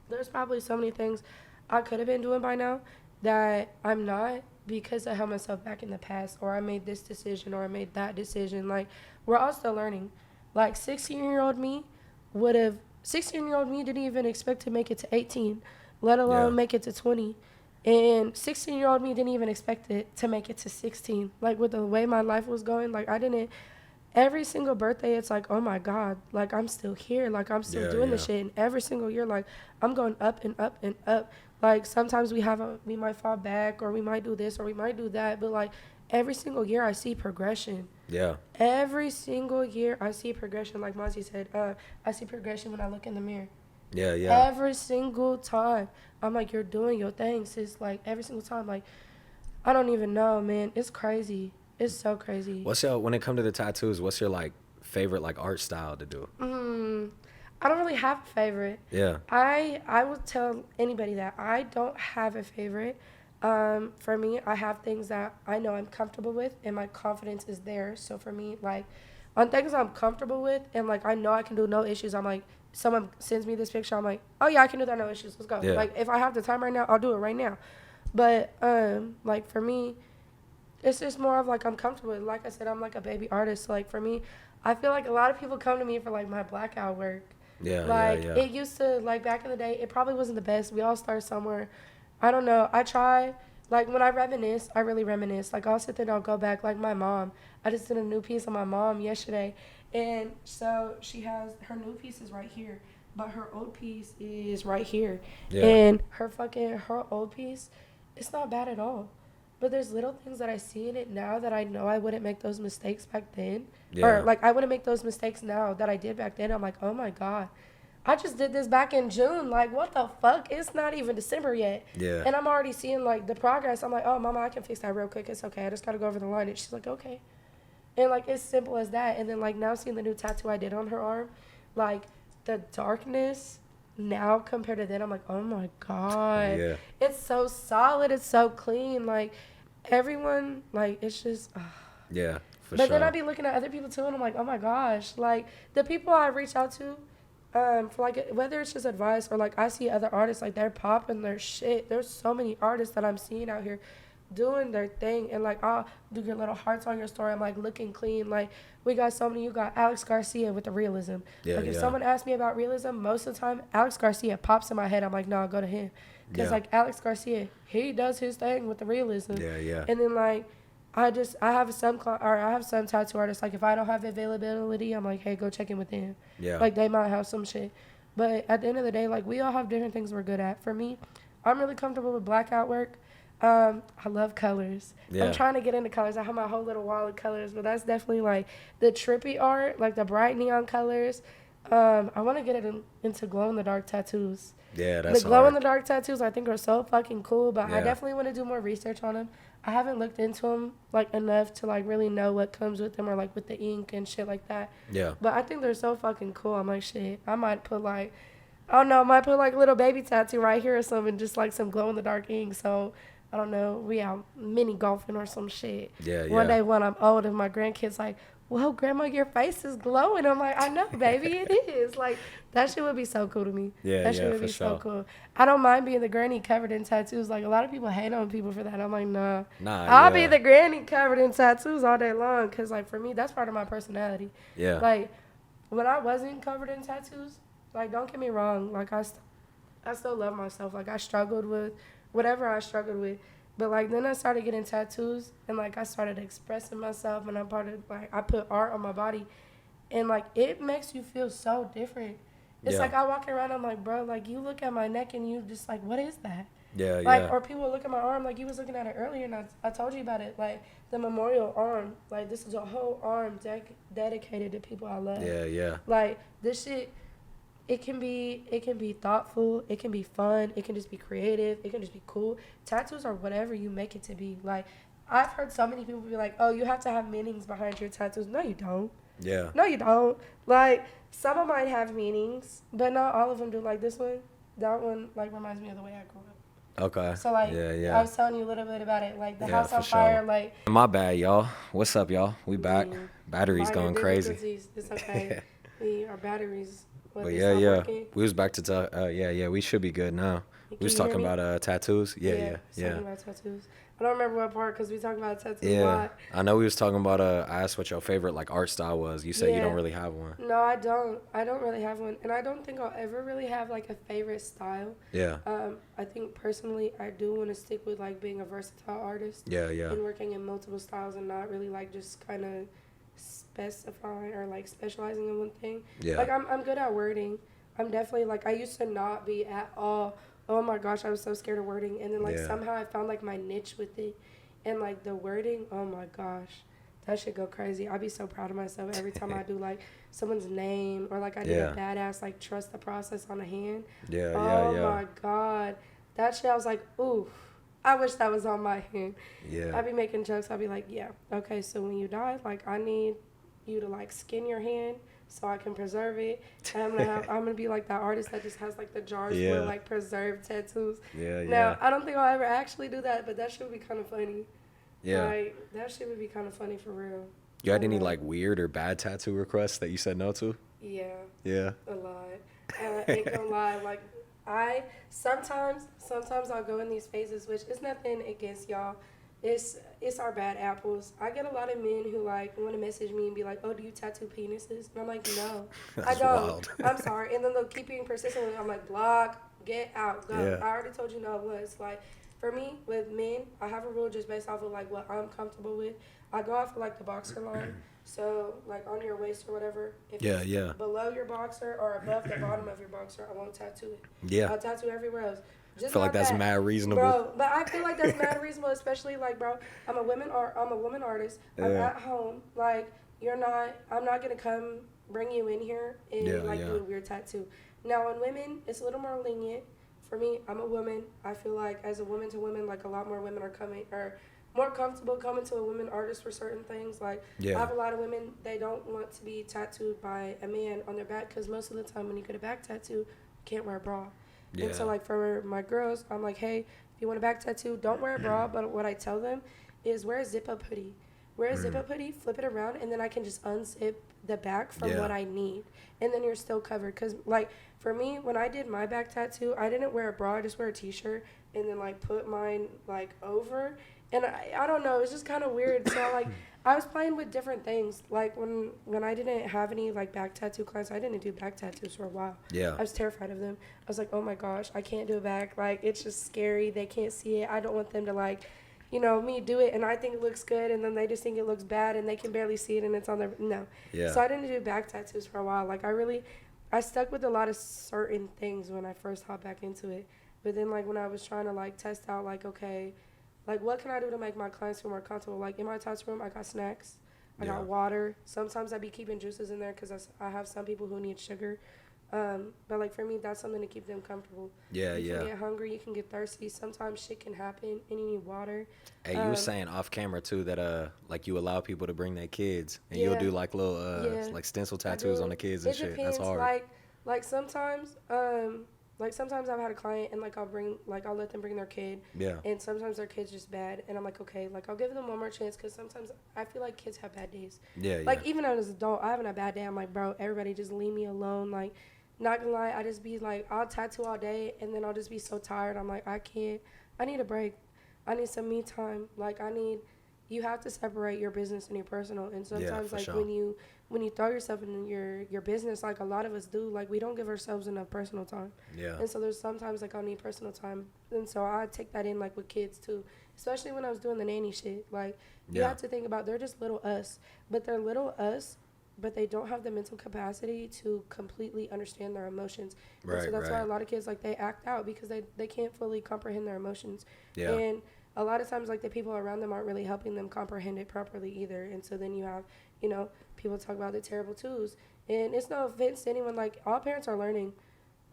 B: There's probably so many things I could have been doing by now that I'm not because I held myself back in the past, or I made this decision or I made that decision. Like we're all still learning. Like 16-year-old me would have 16-year-old me didn't even expect to make it to 18, let
A: yeah,
B: alone make it to 20. And 16-year-old me didn't even expect it to make it to 16. Like with the way my life was going, like I didn't. Every single birthday, it's like, oh my God, like I'm still here, like I'm still
A: yeah,
B: doing this
A: yeah,
B: shit. And every single year, like I'm going up and up and up. Like sometimes we might fall back, or we might do this, or we might do that. But like every single year, I see progression.
A: yeah,
B: Every single year, I see progression. Like Mozzie said, I see progression when I look in the mirror.
A: yeah, yeah.
B: Every single time, I'm like, you're doing your thing, sis. Like every single time, like I don't even know, man. It's crazy. It's so crazy.
A: What's your when it come to the tattoos? What's your like favorite like art style to do?
B: I don't really have a favorite.
A: Yeah,
B: I will tell anybody that I don't have a favorite. For me, I have things that I know I'm comfortable with, and my confidence is there. So for me, like on things I'm comfortable with, and like I know I can do no issues. I'm like, someone sends me this picture, I'm like, oh yeah, I can do that, no issues. Let's go.
A: yeah,
B: Like if I have the time right now, I'll do it right now. But like for me, it's just more of like I'm comfortable. Like I said, I'm like a baby artist. So like for me, I feel like a lot of people come to me for like my blackout work.
A: yeah, yeah,
B: Like
A: yeah,
B: it used to, like back in the day, it probably wasn't the best. We all start somewhere. I don't know. I try. Like when I reminisce, I really reminisce. Like I'll sit there and I'll go back. Like my mom, I just did a new piece on my mom yesterday, and so she has her new piece is right here, but her old piece is right here,
A: yeah,
B: and her old piece, it's not bad at all. But there's little things that I see in it now that I know I wouldn't make those mistakes back then. Or
A: yeah,
B: like I wouldn't make those mistakes now that I did back then. I'm like, oh my God. I just did this back in June. Like, what the fuck? It's not even December yet.
A: yeah,
B: And I'm already seeing like the progress. I'm like, oh mama, I can fix that real quick. It's okay. I just gotta go over the line. And she's like, okay. And like it's simple as that. And then like now seeing the new tattoo I did on her arm, like the darkness now compared to then, I'm like, oh my God.
A: yeah.
B: It's so solid, it's so clean. Like everyone, like it's just
A: Yeah.
B: But then I be looking at other people too, and I'm like, oh my gosh, like the people I reach out to, for like whether it's just advice or like I see other artists like they're popping their shit. There's so many artists that I'm seeing out here doing their thing, and like I'll do your little hearts on your story. I'm like looking clean. Like we got so many. You got Alex Garcia with the realism.
A: Yeah,
B: like if
A: yeah.
B: someone asks me about realism, most of the time Alex Garcia pops in my head. I'm like, no, go to him, because
A: Yeah.
B: like Alex Garcia, he does his thing with the realism.
A: Yeah, yeah.
B: And then like I have some tattoo artists. Like if I don't have availability, I'm like, hey, go check in with them.
A: Yeah.
B: Like they might have some shit. But at the end of the day, like we all have different things we're good at. For me, I'm really comfortable with blackout work. I love colors.
A: Yeah.
B: I'm trying to get into colors. I have my whole little wall of colors, but that's definitely like the trippy art, like the bright neon colors. I want to get it into glow in the dark tattoos.
A: Yeah, that's
B: the glow in
A: hard.
B: the dark tattoos I think are so fucking cool, but I
A: Yeah.
B: definitely want to do more research on them. I haven't looked into them like enough to like really know what comes with them or like with the ink and shit like that.
A: Yeah.
B: But I think they're so fucking cool. I'm like, shit, I might put like, I don't know, I might put like a little baby tattoo right here or something, just like some glow in the dark ink. So I don't know, we out mini golfing or some shit.
A: Yeah,
B: One
A: yeah.
B: day when I'm old, if my grandkids like, whoa, grandma, your face is glowing. I'm like, I know, baby, it is. Like, that shit would be so cool to me.
A: Yeah,
B: that shit
A: yeah,
B: would
A: for
B: be
A: sure.
B: so cool. I don't mind being the granny covered in tattoos. Like, a lot of people hate on people for that. I'm like, nah.
A: Nah,
B: I'll be
A: yeah.
B: the granny covered in tattoos all day long. Because, like, for me, that's part of my personality.
A: Yeah.
B: Like, when I wasn't covered in tattoos, like, don't get me wrong. Like, I still love myself. Like, I struggled with whatever I struggled with. But, like, then I started getting tattoos, and, like, I started expressing myself, and I put art on my body, and, like, it makes you feel so different. It's
A: Yeah.
B: like I walk around, I'm like, bro, like, you look at my neck, and you just, like, what is that?
A: Yeah,
B: Like,
A: yeah.
B: or people look at my arm, like, you was looking at it earlier, and I told you about it, like, the memorial arm. Like, this is a whole arm dedicated to people I love.
A: Yeah, yeah.
B: Like, this shit... It can be thoughtful, it can be fun, it can just be creative, it can just be cool. Tattoos are whatever you make it to be. Like, I've heard so many people be like, oh, you have to have meanings behind your tattoos. No, you don't.
A: Yeah.
B: No, you don't. Like, some of mine have meanings, but not all of them do. Like, this one, that one, like, reminds me of the way I grew up.
A: Okay.
B: So, like,
A: Yeah, yeah.
B: I was telling you a little bit about it. Like, the
A: Yeah,
B: house on
A: for
B: fire,
A: sure.
B: like...
A: My bad, y'all. What's up, y'all? We back. Battery's
B: minor
A: going crazy.
B: difficulties. It's okay. Our batteries...
A: But yeah. We was back to yeah. We should be good now. We was
B: you hear
A: talking
B: me?
A: about tattoos. Yeah.
B: Talking about tattoos. I don't remember what part because we talked about tattoos a
A: Yeah.
B: lot.
A: I know we was talking about I asked what your favorite like art style was. You said you
B: Yeah.
A: don't really have one.
B: No, I don't. I don't really have one, and I don't think I'll ever really have like a favorite style.
A: Yeah.
B: I think personally, I do want to stick with like being a versatile artist.
A: Yeah, yeah.
B: And working in multiple styles and not really like just kind of specifying or like specializing in one thing.
A: Yeah.
B: Like I'm good at wording. I'm definitely like I used to not be at all. Oh my gosh, I was so scared of wording, and then like
A: Yeah.
B: somehow I found like my niche with it, and like the wording. Oh my gosh, that should go crazy. I'd be so proud of myself every time I do like someone's name or like I did a badass like trust the process on a hand.
A: Yeah,
B: Oh
A: yeah.
B: my god, that shit. I was like, ooh, I wish that was on my hand.
A: Yeah.
B: I'd be making jokes. I'd be like, yeah, okay, so when you die, like I need you to like skin your hand so I can preserve it. And I'm gonna be like that artist that just has like the jars
A: Yeah.
B: with like preserved tattoos.
A: Yeah,
B: Now
A: yeah.
B: I don't think I'll ever actually do that, but that shit would be kind of funny.
A: Yeah.
B: Like that shit would be kind of funny for real.
A: You had any
B: know.
A: like weird or bad tattoo requests that you said no to?
B: Yeah,
A: Yeah.
B: a lot. And I ain't gonna lie, like I sometimes I'll go in these phases, which is nothing against y'all. It's our bad apples. I get a lot of men who like want to message me and be like, "Oh, do you tattoo penises?" And I'm like, "No, I
A: That's
B: don't.
A: wild.
B: I'm sorry." And then they'll keep being persistent. I'm like, "Block, get out, go."
A: Yeah.
B: I already told you no. It was like, for me with men, I have a rule just based off of like what I'm comfortable with. I go off of like the boxer line. So like on your waist or whatever. If it's
A: Yeah.
B: below your boxer or above the bottom of your boxer, I won't tattoo it.
A: Yeah.
B: I'll tattoo everywhere else.
A: I
B: Just
A: feel like
B: not
A: that's
B: that.
A: mad reasonable.
B: Bro, but I feel like that's mad reasonable, especially like, bro, I'm a woman artist. I'm
A: Yeah.
B: at home. Like, I'm not gonna come bring you in here and
A: Yeah,
B: like
A: yeah.
B: do a weird tattoo. Now on women, it's a little more lenient. For me, I'm a woman. I feel like as a woman to women, like a lot more women are coming or more comfortable coming to a woman artist for certain things. Like,
A: Yeah.
B: I have a lot of women, they don't want to be tattooed by a man on their back because most of the time when you get a back tattoo, you can't wear a bra.
A: Yeah.
B: And so, like, for my girls, I'm like, hey, if you want a back tattoo, don't wear a bra. But what I tell them is wear a zip-up hoodie. wear a zip-up hoodie, flip it around, and then I can just unzip the back from what I need. And then you're still covered. Because, like, for me, when I did my back tattoo, I didn't wear a bra. I just wear a T-shirt and then, like, put mine, like, over. And I don't know. It's just kind of weird. So, like, I was playing with different things. Like, when I didn't have any, like, back tattoo clients, I didn't do back tattoos for a while.
A: Yeah.
B: I was terrified of them. I was like, oh, my gosh, I can't do a back. Like, it's just scary. They can't see it. I don't want them to, like, you know, me do it and I think it looks good and then they just think it looks bad and they can barely see it and it's on their, no.
A: Yeah.
B: So I didn't do back tattoos for a while. Like, I stuck with a lot of certain things when I first hopped back into it. But then, like, when I was trying to, like, test out, like, okay, like, what can I do to make my clients feel more comfortable? Like, in my tattoo room, I got snacks. I got water. Sometimes I be keeping juices in there because I have some people who need sugar. But, like, for me, that's something to keep them comfortable. You can get hungry. You can get thirsty. Sometimes shit can happen and you need water.
A: Hey, you were saying off camera, too, that, like, you allow people to bring their kids. And you'll do, like, little, like, stencil tattoos on the kids and shit.
B: Depends.
A: That's hard.
B: Like, sometimes, sometimes I've had a client and, like, I'll let them bring their kid.
A: Yeah.
B: And sometimes their kid's just bad. And I'm like, okay, like, I'll give them one more chance because sometimes I feel like kids have bad days.
A: Yeah,
B: like, even as an adult, I having a bad day. I'm like, bro, everybody just leave me alone. Like, not gonna lie, I just be like, I'll tattoo all day and then I'll just be so tired. I'm like, I need a break. I need some me time. Like, you have to separate your business and your personal. And sometimes, like,
A: sure.
B: when you throw yourself in your business, like a lot of us do, like, we don't give ourselves enough personal time.
A: Yeah.
B: And so there's sometimes, like, I'll need personal time. And so I take that in, like, with kids too, especially when I was doing the nanny shit. Like, you have to think about, they're just little us, but they're little us, but they don't have the mental capacity to completely understand their emotions.
A: Right,
B: so that's why a lot of kids, like, they act out because they can't fully comprehend their emotions.
A: Yeah.
B: And a lot of times, like, the people around them aren't really helping them comprehend it properly either. And so then you have, you know, people talk about the terrible twos. And it's no offense to anyone. Like, all parents are learning.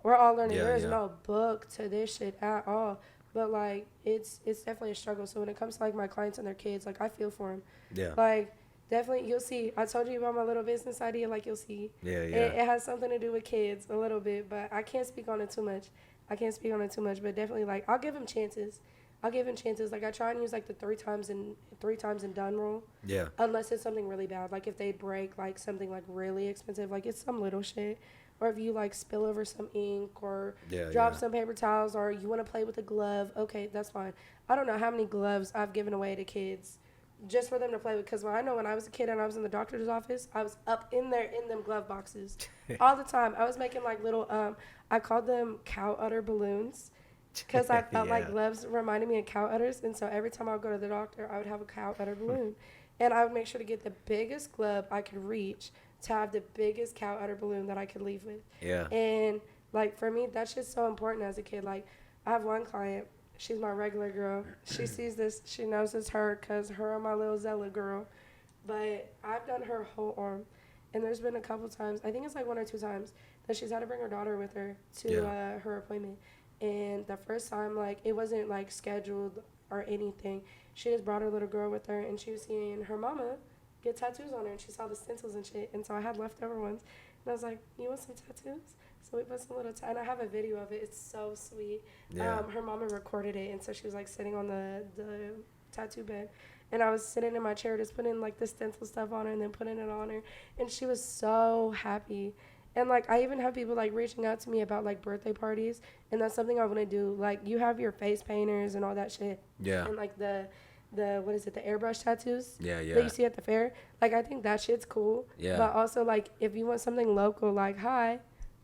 B: We're all learning. There is no book to this shit at all. But, like, it's definitely a struggle. So when it comes to, like, my clients and their kids, like, I feel for them.
A: Yeah.
B: Like, definitely, you'll see. I told you about my little business idea. Like, you'll see.
A: Yeah.
B: It has something to do with kids a little bit. But I can't speak on it too much. But definitely, like, I'll give them chances. Like, I try and use, like, the three times and done rule.
A: Yeah.
B: Unless it's something really bad. Like, if they break, like, something, like, really expensive. Like, it's some little shit. Or if you, like, spill over some ink or drop some paper towels or you want to play with a glove. Okay, that's fine. I don't know how many gloves I've given away to kids just for them to play with. Because I know when I was a kid and I was in the doctor's office, I was up in there in them glove boxes all the time. I was making, like, little, I called them cow udder balloons. Because I felt like gloves reminded me of cow udders. And so every time I would go to the doctor, I would have a cow udder balloon. And I would make sure to get the biggest glove I could reach to have the biggest cow udder balloon that I could leave with.
A: Yeah.
B: And, like, for me, that's just so important as a kid. Like, I have one client. She's my regular girl. She sees this. She knows it's her because her and my little Zella girl. But I've done her whole arm. And there's been a couple times, I think it's like 1 or 2 times, that she's had to bring her daughter with her to her appointment. And the first time, like, it wasn't, like, scheduled or anything. She just brought her little girl with her, and she was seeing her mama get tattoos on her, and she saw the stencils and shit. And so I had leftover ones. And I was like, you want some tattoos? So we put some little and I have a video of it. It's so sweet.
A: Yeah.
B: Her mama recorded it, and so she was, like, sitting on the tattoo bed. And I was sitting in my chair just putting, like, the stencil stuff on her and then putting it on her. And she was so happy. And, like, I even have people, like, reaching out to me about, like, birthday parties. And that's something I want to do. Like, you have your face painters and all that shit.
A: Yeah.
B: And, like, the what is it, the airbrush tattoos?
A: Yeah.
B: That you see at the fair. Like, I think that shit's cool.
A: Yeah.
B: But also, like, if you want something local, like, hi,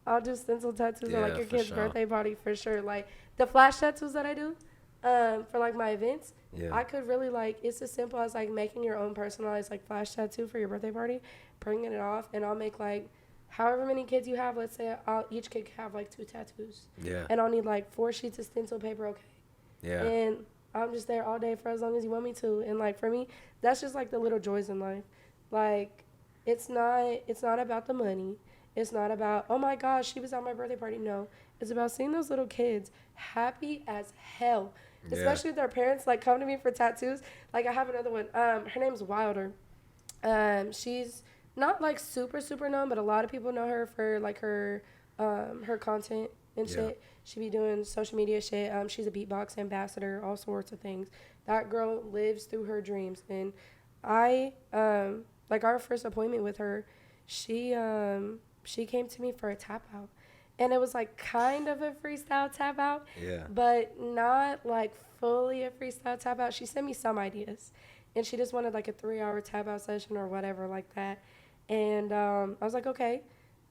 B: I'll do stencil tattoos on, like, your kid's birthday party for sure. Like, the flash tattoos that I do for, like, my events, I could really, like, it's as simple as, like, making your own personalized, like, flash tattoo for your birthday party, bringing it off, and I'll make, like, however many kids you have, let's say each kid can have, like, 2 tattoos.
A: Yeah.
B: And I'll need, like, 4 sheets of stencil paper, okay?
A: Yeah.
B: And I'm just there all day for as long as you want me to. And, like, for me, that's just, like, the little joys in life. Like, it's not about the money. It's not about, oh, my gosh, she was at my birthday party. No. It's about seeing those little kids happy as hell. Yeah. Especially if their parents, like, come to me for tattoos. Like, I have another one. Her name's Wilder. She's not, like, super, super known, but a lot of people know her for, like, her content and shit. She be doing social media shit. She's a beatbox ambassador, all sorts of things. That girl lives through her dreams. And I like our first appointment with her, she came to me for a tap out. And it was like kind of a freestyle tap out,
A: Yeah.
B: but not like fully a freestyle tap out. She sent me some ideas. And she just wanted like a 3 hour tap out session or whatever like that. And I was like, okay.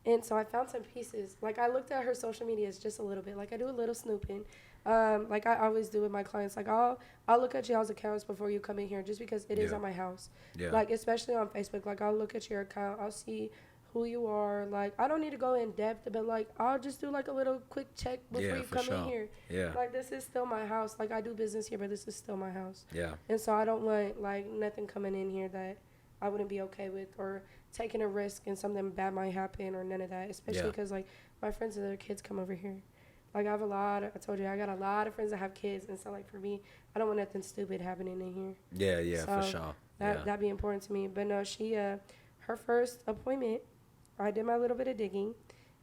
B: And so I found some pieces. Like I looked at her social medias just a little bit. Like I do a little snooping, like I always do with my clients. Like I'll look at y'all's accounts before you come in here, just because it is
A: Yeah.
B: on my house.
A: Yeah.
B: Like especially on Facebook. Like I'll look at your account. I'll see who you are. Like I don't need to go in depth, but like I'll just do like a little quick check before
A: Yeah,
B: you
A: for
B: come in
A: sure.
B: here.
A: Yeah.
B: Like this is still my house. Like I do business here, but this is still my house.
A: Yeah.
B: And so I don't want like nothing coming in here that I wouldn't be okay with, or taking a risk and something bad might happen, or none of that. Especially
A: Yeah.
B: because like my friends and their kids come over here. Like I told you I got a lot of friends that have kids, and so like for me, I don't want nothing stupid happening in here.
A: Yeah, yeah, for
B: So
A: sure. Yeah.
B: that'd be important to me. But no, she her first appointment, I did my little bit of digging,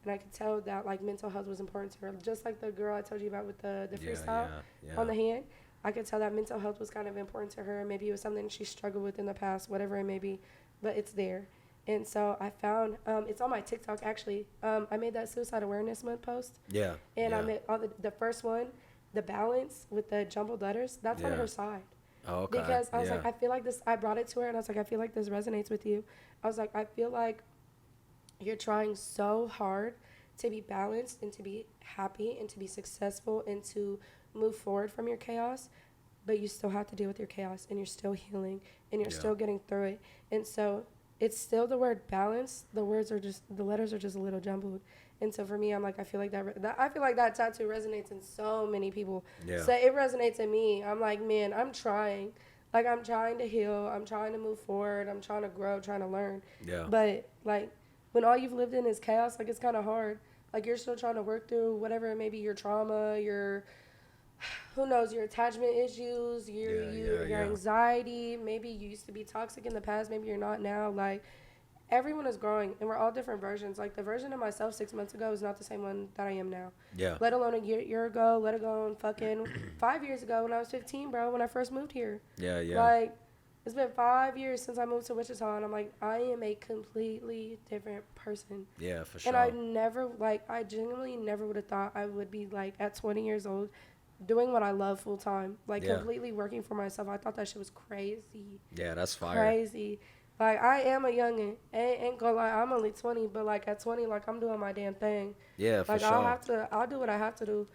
B: and I could tell that like mental health was important to her. Just like the girl I told you about with the
A: Yeah,
B: freestyle
A: yeah,
B: on the hand, I could tell that mental health was kind of important to her. Maybe it was something she struggled with in the past, whatever it may be, but it's there. And so I found it's on my TikTok actually. I made that Suicide Awareness Month post,
A: yeah.
B: and
A: Yeah.
B: I made all the first one, the balance with the jumbled letters. That's on
A: Yeah.
B: her side.
A: Oh, okay.
B: Because I was
A: Yeah.
B: like, I feel like this. I brought it to her, and I was like, I feel like this resonates with you. I was like, I feel like you're trying so hard to be balanced and to be happy and to be successful and to move forward from your chaos, but you still have to deal with your chaos, and you're still healing, and you're
A: Yeah.
B: still getting through it. And so it's still the word balance. The letters are just a little jumbled. And so for me, I'm like, I feel like I feel like that tattoo resonates in so many people.
A: Yeah.
B: So it resonates in me. I'm like, man, I'm trying. Like I'm trying to heal. I'm trying to move forward. I'm trying to grow, trying to learn.
A: Yeah.
B: But like when all you've lived in is chaos, like it's kind of hard. Like you're still trying to work through whatever it may be, your trauma, your who knows, your attachment issues, your anxiety. Maybe you used to be toxic in the past, maybe you're not now. Like everyone is growing, and we're all different versions. Like the version of myself 6 months ago is not the same one that I am now.
A: Yeah.
B: Let alone a year ago, let alone fucking 5 years ago when I was 15, bro, when I first moved here.
A: Yeah, yeah.
B: Like it's been 5 years since I moved to Wichita, and I'm like, I am a completely different person.
A: Yeah, for sure.
B: And I genuinely never would have thought I would be like at 20 years old doing what I love full time, like
A: Yeah.
B: completely working for myself. I thought that shit was crazy.
A: Yeah, that's fire.
B: Crazy. Like I am a youngin'. Ain't gonna lie, I'm only 20, but like at 20, like I'm doing my damn thing.
A: Yeah, for
B: Like
A: sure.
B: I'll do what I have to do.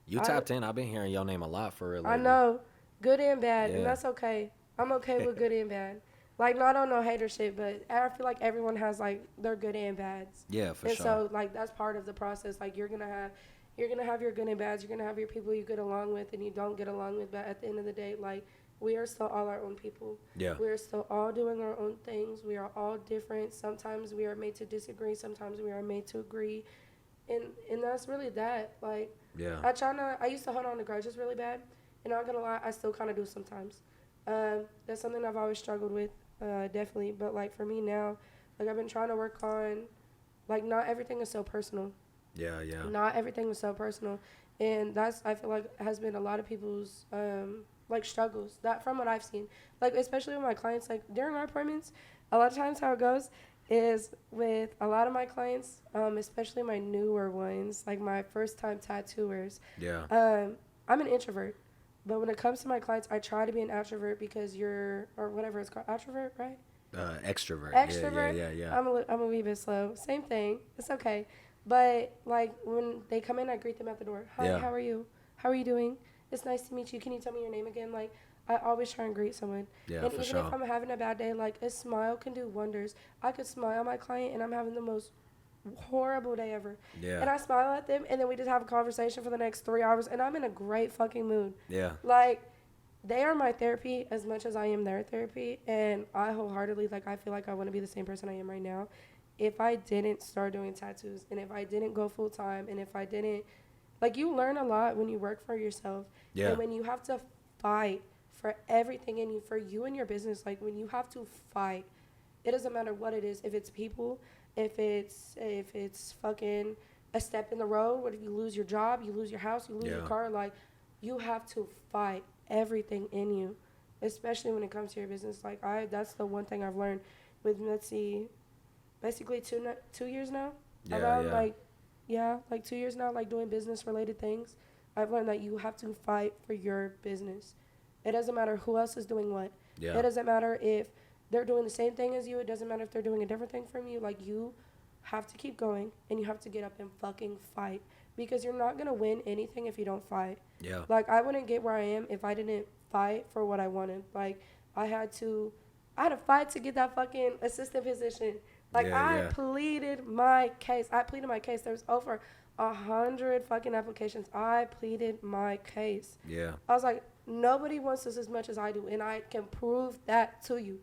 A: You tapped in. I've been hearing your name a lot for real.
B: I
A: lately.
B: know, good and bad,
A: Yeah.
B: and that's okay. I'm okay with good and bad. Like, no, I don't know hater shit, but I feel like everyone has like their good and bads.
A: Yeah, for
B: And
A: sure.
B: so like that's part of the process. Like you're gonna have your good and bads. You're gonna have your people you get along with and you don't get along with. But at the end of the day, like we are still all our own people.
A: Yeah.
B: We are still all doing our own things. We are all different. Sometimes we are made to disagree. Sometimes we are made to agree. And that's really that. Like
A: Yeah.
B: I used to hold on to grudges really bad. And not gonna lie, I still kind of do sometimes. That's something I've always struggled with, definitely. But like for me now, like I've been trying to work on, like not everything is so personal.
A: Yeah, yeah.
B: Not everything is so personal, and that's I feel like has been a lot of people's like struggles that from what I've seen, like especially with my clients. Like during our appointments, a lot of times how it goes is with a lot of my clients, especially my newer ones, like my first time tattooers.
A: Yeah.
B: I'm an introvert. But when it comes to my clients, I try to be an extrovert because or whatever it's called, extrovert, right?
A: Extrovert.
B: Extrovert.
A: Yeah.
B: I'm a wee bit slow. Same thing. It's okay. But like when they come in, I greet them at the door. Hi,
A: Yeah.
B: how are you? How are you doing? It's nice to meet you. Can you tell me your name again? Like I always try and greet someone.
A: Yeah,
B: and
A: for
B: even
A: sure.
B: if I'm having a bad day, like a smile can do wonders. I could smile at my client and I'm having the most horrible day ever.
A: Yeah.
B: And I smile at them and then we just have a conversation for the next 3 hours and I'm in a great fucking mood.
A: Yeah.
B: Like they are my therapy as much as I am their therapy, and I wholeheartedly I feel like I want to be the same person I am right now. If I didn't start doing tattoos, and if I didn't go full time, and if I didn't, like you learn a lot when you work for yourself,
A: Yeah.
B: and when you have to fight for everything in you, for you and your business, like when you have to fight, it doesn't matter what it is. If it's people, if it's fucking a step in the road, what if you lose your job, you lose your house, you lose your car, like you have to fight everything in you especially when it comes to your business. Like that's the one thing I've learned with, let's see, basically 2 years now.
A: Yeah,
B: Around
A: yeah.
B: like, yeah, like 2 years now, like doing business related things. I've learned that you have to fight for your business. It doesn't matter who else is doing what. It
A: Yeah.
B: doesn't matter if they're doing the same thing as you. It doesn't matter if they're doing a different thing from you. Like, you have to keep going and you have to get up and fucking fight, because you're not going to win anything if you don't fight.
A: Yeah.
B: Like, I wouldn't get where I am if I didn't fight for what I wanted. Like, I had to I had to fight to get that fucking assistant position. Like,
A: Yeah,
B: I
A: yeah.
B: pleaded my case. I pleaded my case. There was over 100 fucking applications. I pleaded my case.
A: Yeah.
B: I was like, nobody wants this as much as I do, and I can prove that to you.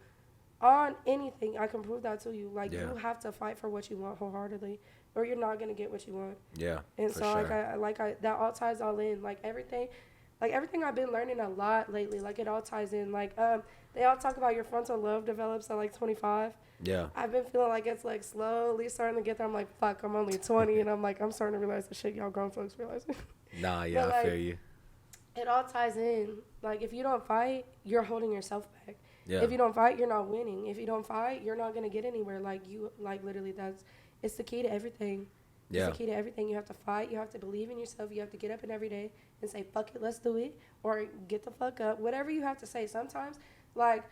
B: On anything, I can prove that to you. Like,
A: Yeah.
B: you have to fight for what you want wholeheartedly, or you're not gonna get what you want.
A: Yeah.
B: And
A: For
B: so,
A: sure.
B: that all ties all in. Like everything I've been learning a lot lately. Like, it all ties in. Like, they all talk about your frontal lobe develops at like 25.
A: Yeah.
B: I've been feeling like it's like slowly starting to get there. I'm like, fuck, I'm only 20, and I'm starting to realize the shit y'all grown folks realize.
A: Nah, yeah,
B: But
A: I
B: like,
A: feel you.
B: it all ties in. Like, if you don't fight, you're holding yourself back.
A: Yeah.
B: If you don't fight, you're not winning. If you don't fight, you're not gonna get anywhere. Like literally, it's the key to everything. It's
A: Yeah.
B: the key to everything. You have to fight. You have to believe in yourself. You have to get up and every day and say, fuck it, let's do it, or get the fuck up. Whatever you have to say. Sometimes, like,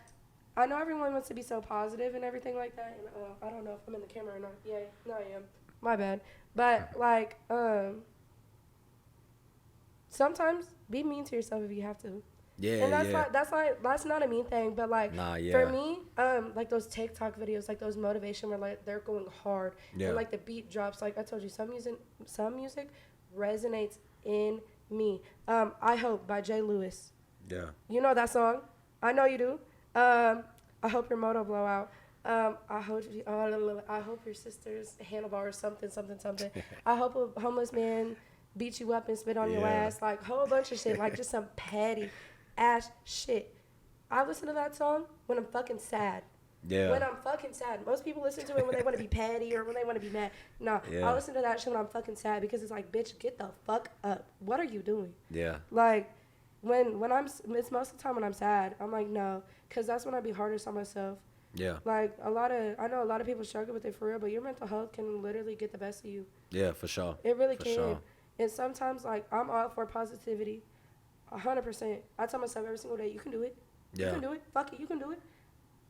B: I know everyone wants to be so positive and everything like that. And I don't know if I'm in the camera or not. Yeah, no, I am. My bad. But like, sometimes be mean to yourself if you have to.
A: Yeah,
B: And
A: yeah.
B: that's not a mean thing, but like,
A: Nah, yeah.
B: for me, like those TikTok videos, like those motivation where like they're going hard,
A: Yeah.
B: and like the beat drops. Like I told you, some music resonates in me. I Hope by Jay Lewis.
A: Yeah.
B: You know that song? I know you do. I hope your moto blow out. I hope your sister's handlebar or something. I hope a homeless man beat you up and spit on your
A: Yeah.
B: ass. Like, whole bunch of shit. Like, just some petty ass shit. I listen to that song when I'm fucking sad.
A: Yeah.
B: When I'm fucking sad. Most people listen to it when they want to be petty or when they want to be mad. Nah,
A: Yeah.
B: I listen to that shit when I'm fucking sad, because it's like, bitch, get the fuck up. What are you doing?
A: Yeah.
B: Like, it's most of the time when I'm sad, I'm like, no, because that's when I be hardest on myself.
A: Yeah.
B: Like, I know a lot of people struggle with it for real, but your mental health can literally get the best of you.
A: Yeah, for sure.
B: It really
A: For
B: can.
A: sure.
B: And sometimes, like, I'm all for positivity, 100%. I tell myself every single day, you can do it. You
A: Yeah.
B: can do it. Fuck it, you can do it.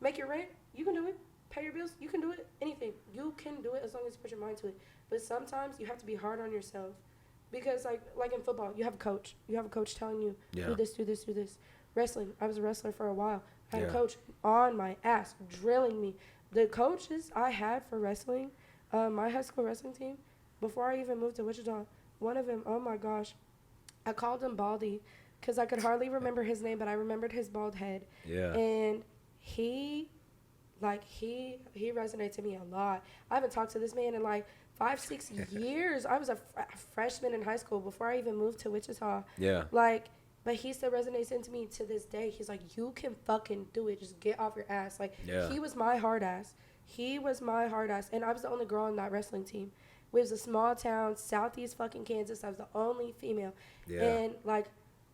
B: Make your rent, you can do it. Pay your bills, you can do it. Anything, you can do it as long as you put your mind to it. But sometimes you have to be hard on yourself, because like in football, you have a coach. You have a coach telling you,
A: Yeah.
B: do this, do this, do this. Wrestling, I was a wrestler for a while. I had
A: Yeah.
B: a coach on my ass, drilling me. The coaches I had for wrestling, my high school wrestling team, before I even moved to Wichita, one of them, oh my gosh, I called him Baldy, because I could hardly remember his name, but I remembered his bald head.
A: Yeah.
B: And he resonates to me a lot. I haven't talked to this man in like 5-6 years. I was a freshman in high school before I even moved to Wichita.
A: Yeah.
B: Like, but he still resonates into me to this day. He's like, you can fucking do it. Just get off your ass. Like,
A: Yeah.
B: he was my hard ass. He was my hard ass. And I was the only girl on that wrestling team. We was a small town, southeast fucking Kansas. I was the only female.
A: Yeah.
B: And, like,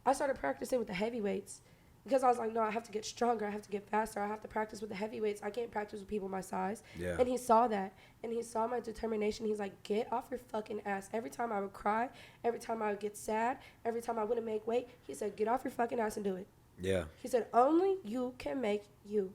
B: I started practicing with the heavyweights, because I was like, no, I have to get stronger. I have to get faster. I have to practice with the heavyweights. I can't practice with people my size.
A: Yeah.
B: And he saw that. And he saw my determination. He's like, get off your fucking ass. Every time I would cry, every time I would get sad, every time I wouldn't make weight, he said, get off your fucking ass and do it.
A: Yeah.
B: He said, only you can make you.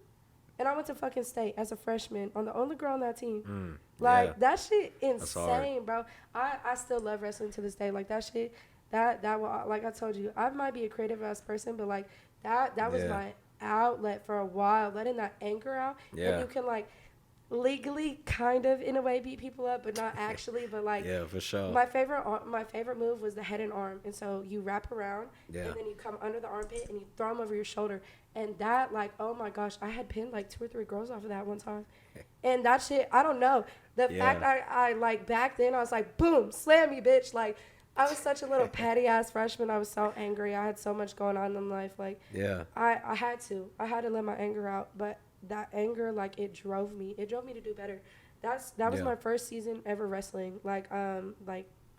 B: And I went to fucking state as a freshman on the only girl on that team. Like,
A: yeah.
B: that shit
A: That's hard.
B: insane, bro. I still love wrestling to this day. Like, that shit, that will, like I told you, I might be a creative ass person, but like, that was
A: Yeah.
B: my outlet for a while, letting that anger out.
A: Yeah.
B: And you can, like, legally kind of in a way beat people up, but not actually. But like,
A: Yeah, for sure.
B: my favorite move was the head and arm. And so you wrap around,
A: Yeah.
B: and then you come under the armpit and you throw them over your shoulder. And that, like, oh my gosh, I had pinned like 2 or 3 girls off of that one time. And that shit, I don't know. The
A: Yeah.
B: fact I like back then I was like, boom, slam me, bitch. Like, I was such a little petty ass freshman. I was so angry. I had so much going on in life. Like,
A: Yeah.
B: I had to let my anger out. But that anger, like, it drove me to do better. That was
A: Yeah.
B: my first season ever wrestling. Like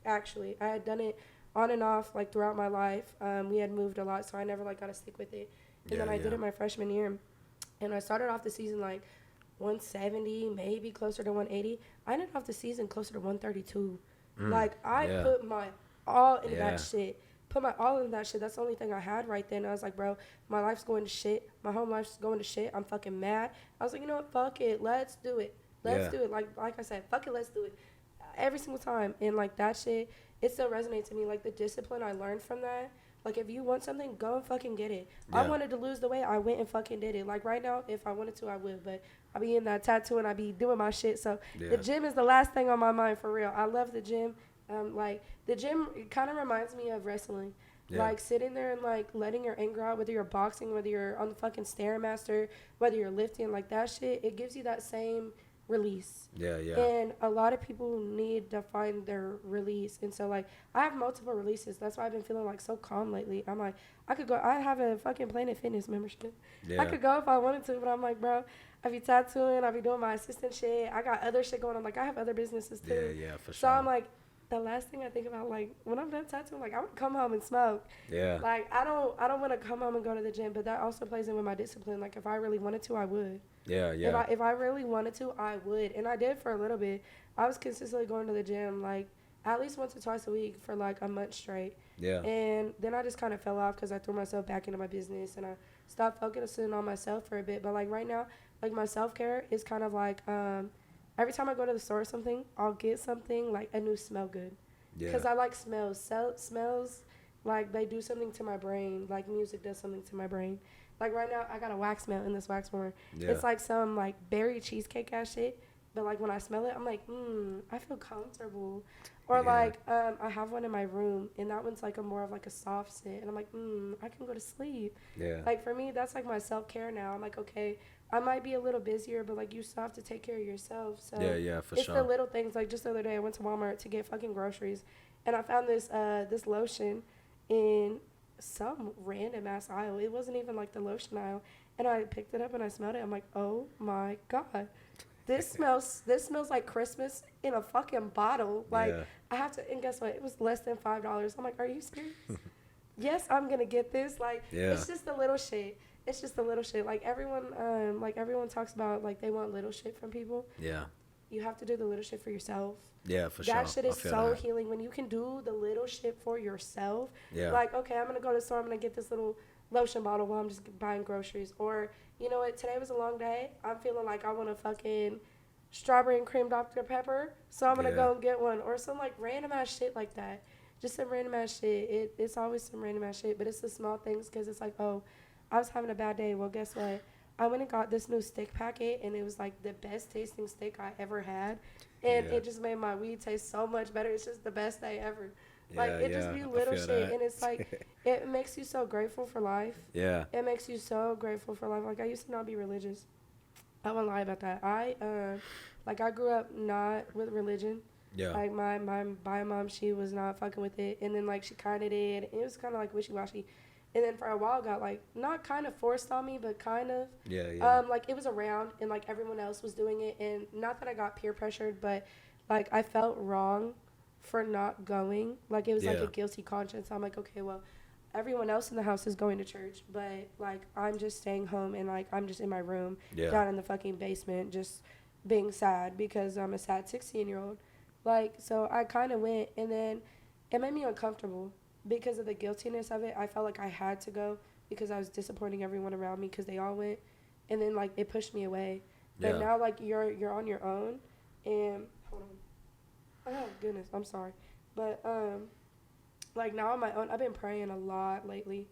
B: actually, I had done it on and off, like, throughout my life. We had moved a lot, so I never, like, got to stick with it. And then I did it my freshman year. And I started off the season like 170, maybe closer to 180. I ended off the season closer to 132. Like, I put my all into that shit. Put my all into that shit. That's the only thing I had right then. I was like, bro, my life's going to shit. My home life's going to shit. I'm fucking mad. I was like, you know what? Fuck it. Let's do it. Let's do it. Like I said, fuck it. Let's do it. Every single time. And, like, that shit, it still resonates to me. Like, the discipline I learned from that. Like, if you want something, go and fucking get it. I wanted to lose the weight. I went and fucking did it. Like, right now, if I wanted to, I would. But I be in that tattoo and I be doing my shit. So the gym is the last thing on my mind, for real. I love the gym. Like, the gym kind of reminds me of wrestling. Like, sitting there and, like, letting your anger out, whether you're boxing, whether you're on the fucking Stairmaster, whether you're lifting, like, that shit, it gives you that same release. And a lot of people need to find their release. And so, like, I have multiple releases. That's why I've been feeling, like, so calm lately. I'm like, I could go. I have a fucking Planet Fitness membership. I could go if I wanted to, but I'm like, bro, I be tattooing. I be doing my assistant shit. I got other shit going on. Like, I have other businesses, too.
A: For sure.
B: So I'm like, the last thing I think about, like, when I'm done tattooing, like, I want to come home and smoke. Like, I don't want to come home and go to the gym, but that also plays in with my discipline. Like, if I really wanted to, I would. If I really wanted to, I would. And I did for a little bit. I was consistently going to the gym, like, at least once or twice a week for, like, a month straight. And then I just kind of fell off because I threw myself back into my business, and I stopped focusing on myself for a bit. But, like, right now, like, my self-care is kind of like, every time I go to the store or something, I'll get something, like, a new smell good. Because I like smells. Smells, like, they do something to my brain. Like, music does something to my brain. Like, right now, I got a wax melt in this wax warmer. It's like some, like, berry cheesecake ass shit. But, like, when I smell it, I'm like, I feel comfortable. Or, like, I have one in my room, and that one's, like, more of, like, a soft scent. And I'm like, I can go to sleep. Like, for me, that's, like, my self-care now. I'm like, okay, I might be a little busier, but, like, you still have to take care of yourself. So
A: for
B: it's
A: sure.
B: the little things. Like, just the other day, I went to Walmart to get fucking groceries. And I found this lotion in some random ass aisle. It wasn't even like the lotion aisle. And I picked it up and I smelled it. I'm like, oh my God. This smells like Christmas in a fucking bottle. Like, I have to, and guess what? It was less than $5. I'm like, are you serious? Yes, I'm gonna get this. Like, it's just the little shit. It's just the little shit. Like, everyone talks about, like, they want little shit from people. You have to do the little shit for yourself.
A: For sure.
B: That shit is so healing when you can do the little shit for yourself. Like, okay, I'm going to go to the store. I'm going to get this little lotion bottle while I'm just buying groceries. Or, you know what, today was a long day. I'm feeling like I want a fucking strawberry and cream Dr. Pepper. So I'm going to go and get one. Or some, like, random ass shit like that. Just some random ass shit. It's always some random ass shit. But it's the small things because it's like, oh, I was having a bad day. Well, guess what? I went and got this new stick packet, and it was, like, the best tasting stick I ever had. And it just made my weed taste so much better. It's just the best day ever. Like, it just be little shit. That. And it's, like, it makes you so grateful for life. It makes you so grateful for life. Like, I used to not be religious. I won't lie about that. I grew up not with religion. Like, my bio mom, she was not fucking with it. And then, like, she kind of did. It was kind of, like, wishy-washy. And then for a while got, like, not kind of forced on me, but kind of. Like, it was around, and, like, everyone else was doing it. And not that I got peer pressured, but, like, I felt wrong for not going. Like, it was, like, a guilty conscience. I'm like, okay, well, everyone else in the house is going to church, but, like, I'm just staying home, and, like, I'm just in my room down in the fucking basement just being sad because I'm a sad 16-year-old. Like, so I kind of went, and then it made me uncomfortable. Because of the guiltiness of it, I felt like I had to go because I was disappointing everyone around me because they all went. And then, like, it pushed me away. But now, like, you're on your own. And, hold on. Oh, goodness, I'm sorry. But, like, now on my own, I've been praying a lot lately.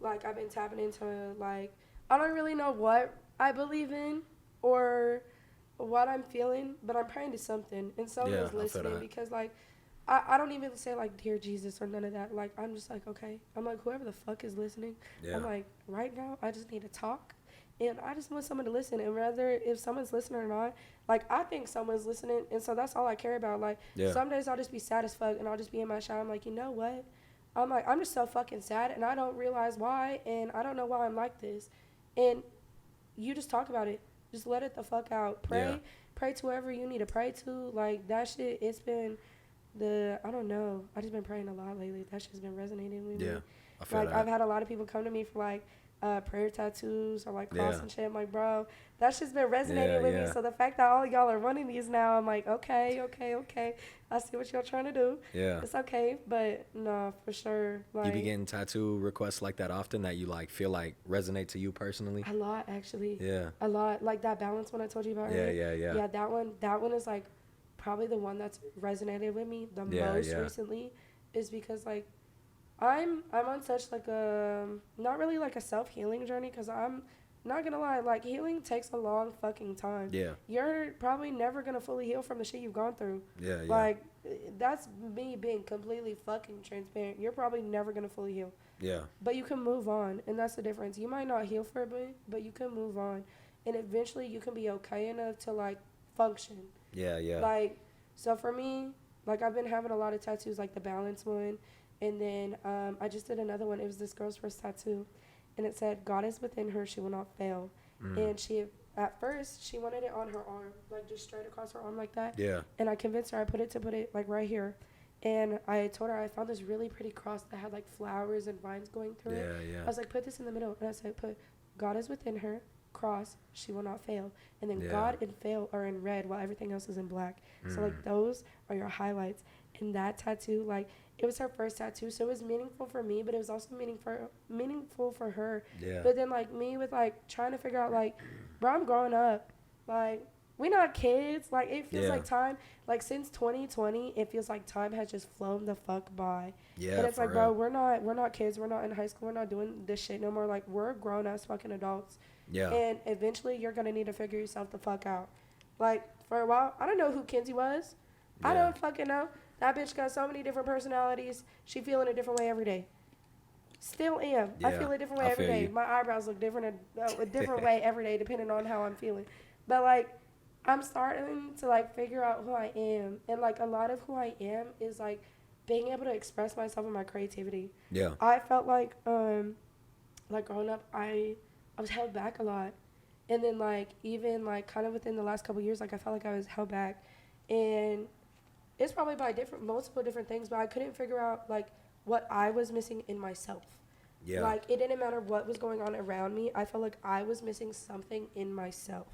B: Like, I've been tapping into, like, I don't really know what I believe in or what I'm feeling, but I'm praying to something. And someone's listening because, like, I don't even say, like, dear Jesus or none of that. Like, I'm just like, okay. I'm like, whoever the fuck is listening. I'm like, right now, I just need to talk. And I just want someone to listen. And whether if someone's listening or not, like, I think someone's listening. And so that's all I care about. Like, some days I'll just be sad as fuck. And I'll just be in my shower. I'm like, you know what? I'm like, I'm just so fucking sad. And I don't realize why. And I don't know why I'm like this. And you just talk about it. Just let it the fuck out. Pray. Pray to whoever you need to pray to. Like, that shit, it's been... I don't know. I just been praying a lot lately. That shit's been resonating with me.
A: I feel
B: like,
A: that.
B: I've had a lot of people come to me for, like, prayer tattoos or like cross
A: Yeah.
B: and shit. I'm like, bro, that's just been resonating
A: Yeah,
B: with me.
A: yeah.
B: So the fact that all of y'all are wanting these now, I'm like, okay, okay, okay. I see what y'all trying to do.
A: Yeah.
B: It's okay, but no, for sure.
A: You be
B: Like
A: getting tattoo requests like that often that you like feel like resonate to you personally?
B: a lot actually.
A: Yeah.
B: A lot. Like that balance one I told you about
A: Yeah,
B: earlier.
A: yeah, yeah.
B: Yeah, that one is like probably the one that's resonated with me the
A: Yeah,
B: most
A: yeah.
B: recently is because like I'm on such like a not really like a self healing journey because I'm not gonna lie, like healing takes a long fucking time.
A: Yeah.
B: You're probably never gonna fully heal from the shit you've gone through.
A: Yeah, yeah.
B: Like that's me being completely fucking transparent. You're probably never gonna fully heal,
A: Yeah.
B: but you can move on, and that's the difference. You might not heal for a bit, but you can move on, and eventually you can be okay enough to like function.
A: Yeah, yeah.
B: Like, so for me, like I've been having a lot of tattoos, like the balance one, and then I just did another one. It was this girl's first tattoo, and it said, "God is within her; she will not fail." And she, at first, she wanted it on her arm, like just straight across her arm like that.
A: Yeah.
B: And I convinced her I put it like right here, and I told her I found this really pretty cross that had like flowers and vines going through it.
A: Yeah, yeah.
B: I was like, put this in the middle, and I said, put God is within her, cross, she will not fail. And then
A: Yeah.
B: God and fail are in red while everything else is in black. So like those are your highlights. And that tattoo, like it was her first tattoo, so it was meaningful for me, but it was also meaningful for her.
A: Yeah.
B: But then like me with like trying to figure out like, bro, I'm growing up. Like we not kids. Like it feels
A: Yeah.
B: like time. Like since 2020, it feels like time has just flown the fuck by.
A: Yeah,
B: And it's
A: for
B: like, bro,
A: real.
B: we're not kids. We're not in high school. We're not doing this shit no more. Like we're grown ass fucking adults.
A: Yeah.
B: And eventually you're gonna need to figure yourself the fuck out. Like for a while, I don't know who Kinzie was. I
A: Yeah.
B: don't fucking know. That bitch got so many different personalities. She feeling a different way every day. Still am. I
A: Yeah,
B: feel a different
A: I
B: way every
A: feel
B: day.
A: you.
B: My eyebrows look different a different way every day depending on how I'm feeling. But like I'm starting to like figure out who I am, and like a lot of who I am is like being able to express myself and my creativity.
A: Yeah.
B: I felt like growing up I was held back a lot. And then like even like kind of within the last couple of years, like I felt like I was held back, and it's probably by multiple different things, but I couldn't figure out like what I was missing in myself.
A: Yeah.
B: Like it didn't matter what was going on around me. I felt like I was missing something in myself,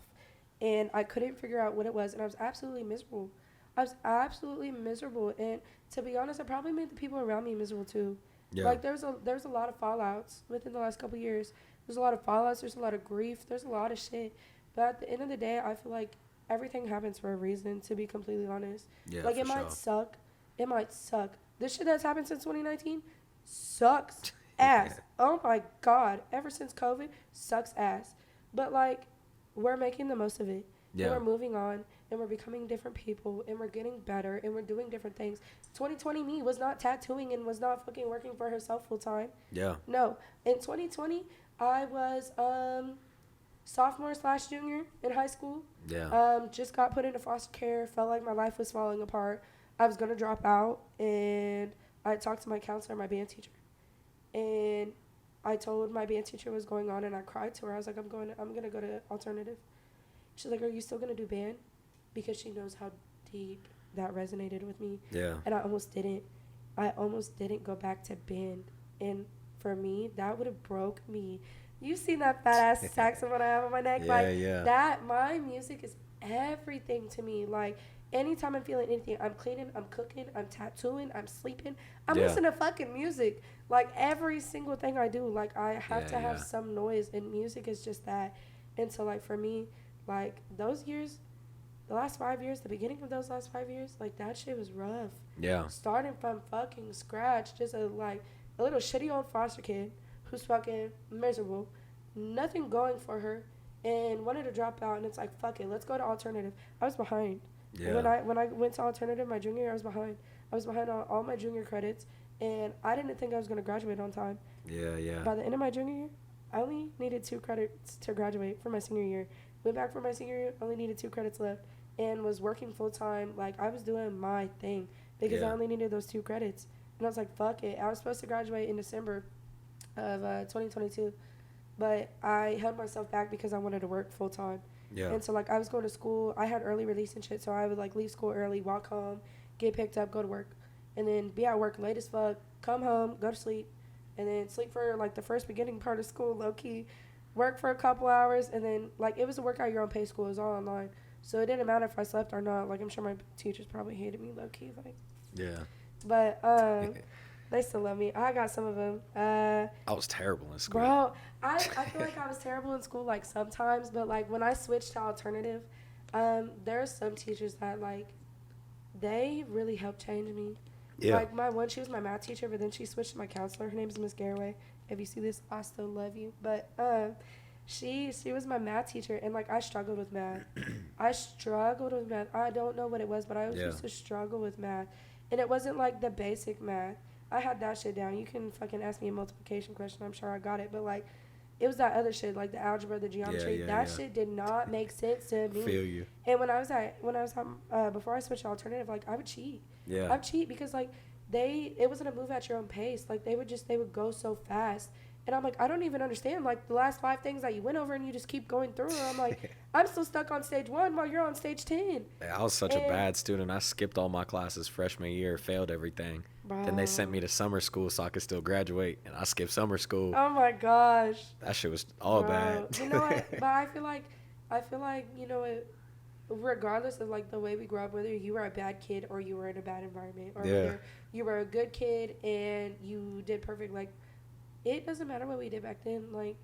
B: and I couldn't figure out what it was, and I was absolutely miserable. I was absolutely miserable, and to be honest, I probably made the people around me miserable too.
A: Yeah.
B: Like there's a lot of fallouts within the last couple of years. There's a lot of fallouts. There's a lot of grief. There's a lot of shit. But at the end of the day, I feel like everything happens for a reason. To be completely honest,
A: Yeah,
B: like
A: for
B: it might
A: sure.
B: suck. It might suck. This shit that's happened since 2019 sucks ass. Oh my god. Ever since COVID, sucks ass. But like, we're making the most of it.
A: Yeah.
B: And we're moving on, and we're becoming different people, and we're getting better, and we're doing different things. 2020 me was not tattooing and was not fucking working for herself full time.
A: Yeah.
B: No. In 2020, I was sophomore/junior in high school.
A: Yeah.
B: Just got put into foster care. Felt like my life was falling apart. I was gonna drop out, and I talked to my counselor, my band teacher, and I told my band teacher what was going on, and I cried to her. I was like, I'm gonna go to alternative. She's like, are you still gonna do band? Because she knows how deep that resonated with me.
A: Yeah.
B: And I almost didn't go back to band. And for me, that would have broke me. You've seen that fat ass saxophone I have on my neck.
A: Yeah,
B: like
A: yeah.
B: that, my music is everything to me. Like anytime I'm feeling anything, I'm cleaning, I'm cooking, I'm tattooing, I'm sleeping, I'm
A: Yeah.
B: listening to fucking music. Like every single thing I do, like I have
A: Yeah,
B: to have
A: yeah.
B: some noise, and music is just that. And so like for me, like those years, the last 5 years, the beginning of those last 5 years, like that shit was rough.
A: Yeah.
B: Starting from fucking scratch, just a little shitty old foster kid who's fucking miserable, nothing going for her, and wanted to drop out. And it's like, fuck it, let's go to alternative. I was behind.
A: Yeah.
B: When I went to alternative my junior year, I was behind. I was behind on all my junior credits, and I didn't think I was gonna graduate on time.
A: Yeah. Yeah.
B: By the end of my junior year, I only needed 2 credits to graduate for my senior year. Went back for my senior year, only needed 2 credits left, and was working full time. Like I was doing my thing because I
A: Yeah.
B: only needed those 2 credits. And I was like, fuck it. I was supposed to graduate in December of 2022, but I held myself back because I wanted to work full time.
A: Yeah.
B: And so like I was going to school. I had early release and shit, so I would like leave school early, walk home, get picked up, go to work, and then be at work late as fuck, come home, go to sleep, and then sleep for like the first beginning part of school, low key, work for a couple hours, and then like it was a work at your own pace school. It was all online, so it didn't matter if I slept or not. Like I'm sure my teachers probably hated me low key, like.
A: Yeah.
B: But they still love me. I got some of them.
A: I was terrible in school.
B: Bro, I feel like I was terrible in school like sometimes, but like when I switched to alternative, there are some teachers that like they really helped change me.
A: Yeah.
B: Like my one, she was my math teacher, but then she switched to my counselor. Her name is Miss Garraway. If you see this, I still love you. But she was my math teacher, and like I struggled with math. I don't know what it was, but I used to struggle with math, and it wasn't like the basic math. I had that shit down. You can fucking ask me a multiplication question. I'm sure I got it, but like. It was that other shit, like the algebra, the geometry. That shit did not make sense to me.
A: Feel you.
B: And before I switched to alternative, like I would cheat.
A: Yeah.
B: I would cheat because like it wasn't a move at your own pace. Like they would go so fast. And I'm like, I don't even understand. Like the last 5 things that you went over and you just keep going through. I'm like, I'm still stuck on stage 1 while you're on stage 10.
A: I was such a bad student. I skipped all my classes freshman year, failed everything.
B: Bro.
A: Then they sent me to summer school so I could still graduate, and I skipped summer school.
B: Oh my gosh.
A: That shit was all bad.
B: You know what? But I feel like you know what. Regardless of like the way we grew up, whether you were a bad kid or you were in a bad environment, or whether you were a good kid and you did perfect, like it doesn't matter what we did back then. Like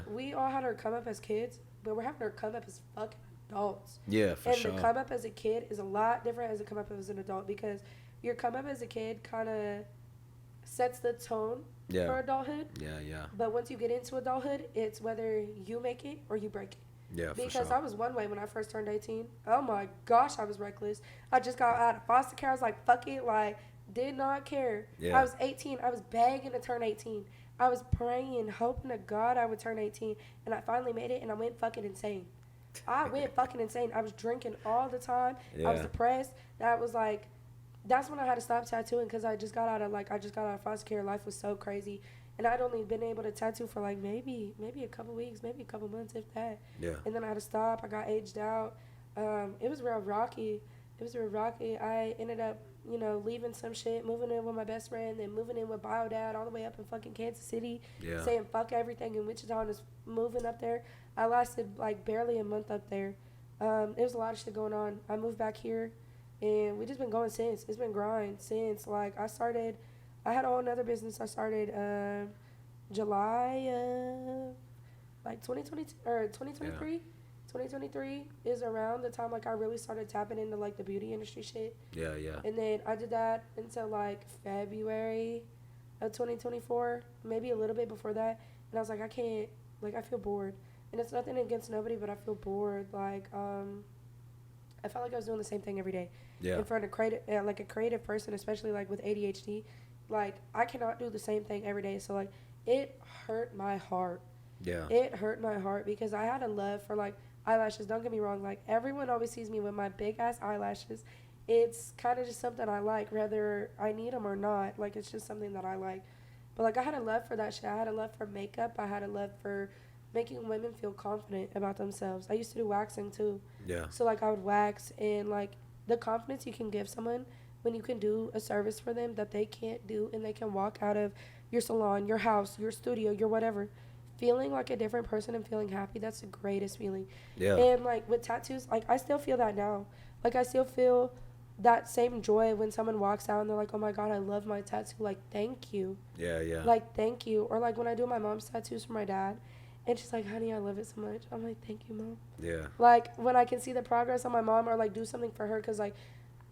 B: we all had our come up as kids, but we're having our come up as fucking adults.
A: Yeah, for sure.
B: And the come up as a kid is a lot different as a come up as an adult, because your come up as a kid kind of sets the tone for adulthood.
A: Yeah.
B: But once you get into adulthood, it's whether you make it or you break it.
A: Yeah, for
B: Because
A: sure.
B: I was one way when I first turned 18. Oh my gosh, I was reckless. I just got out of foster care. I was like, fuck it. Like, did not care.
A: Yeah.
B: I was 18. I was begging to turn 18. I was praying, hoping to God I would turn 18. And I finally made it, and I went fucking insane. I was drinking all the time. I was depressed. That's when I had to stop tattooing, because I just got out of foster care. Life was so crazy. And I'd only been able to tattoo for like maybe a couple weeks, maybe a couple months, if that.
A: Yeah.
B: And then I had to stop. I got aged out. It was real rocky. I ended up, leaving some shit, moving in with my best friend, then moving in with Bio Dad all the way up in fucking Kansas City.
A: Yeah.
B: Saying fuck everything in Wichita and just moving up there. I lasted like barely a month up there. There was a lot of shit going on. I moved back here, and we just been going since. It's been grind since. Like I had a whole nother business I started July like 2022 or 2023.
A: Yeah.
B: 2023 is around the time like I really started tapping into like the beauty industry shit.
A: Yeah.
B: And then I did that until like February of 2024, maybe a little bit before that. And I was like, I can't, like I feel bored. And it's nothing against nobody, but I feel bored. Like I felt like I was doing the same thing every day.
A: Yeah.
B: And for a creative person, especially like with ADHD, like I cannot do the same thing every day. So like it hurt my heart.
A: Yeah.
B: It hurt my heart because I had a love for like eyelashes. Don't get me wrong. Like everyone always sees me with my big ass eyelashes. It's kind of just something I like, whether I need them or not. Like it's just something that I like. But like I had a love for that shit. I had a love for makeup. I had a love for making women feel confident about themselves. I used to do waxing too.
A: Yeah.
B: So like I would wax, and like the confidence you can give someone when you can do a service for them that they can't do, and they can walk out of your salon, your house, your studio, your whatever, feeling like a different person and feeling happy. That's the greatest feeling.
A: Yeah.
B: And like with tattoos, like I still feel that now. Like I still feel that same joy when someone walks out and they're like, oh my God, I love my tattoo. Like, thank you.
A: Yeah.
B: Like, thank you. Or like when I do my mom's tattoos for my dad, and she's like, honey, I love it so much. I'm like, thank you, Mom.
A: Yeah.
B: Like when I can see the progress on my mom, or like do something for her, because like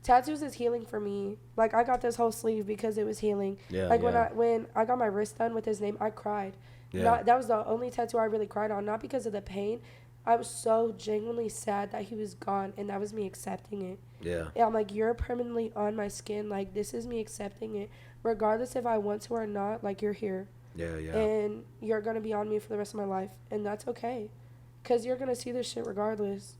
B: tattoos is healing for me. Like I got this whole sleeve because it was healing.
A: Yeah.
B: Like when I got my wrist done with his name, I cried.
A: Yeah.
B: That was the only tattoo I really cried on, not because of the pain. I was so genuinely sad that he was gone, and that was me accepting it.
A: Yeah.
B: I'm like, you're permanently on my skin. Like, this is me accepting it. Regardless if I want to or not, like, you're here.
A: Yeah.
B: And you're going to be on me for the rest of my life, and that's okay. Because you're going to see this shit regardless.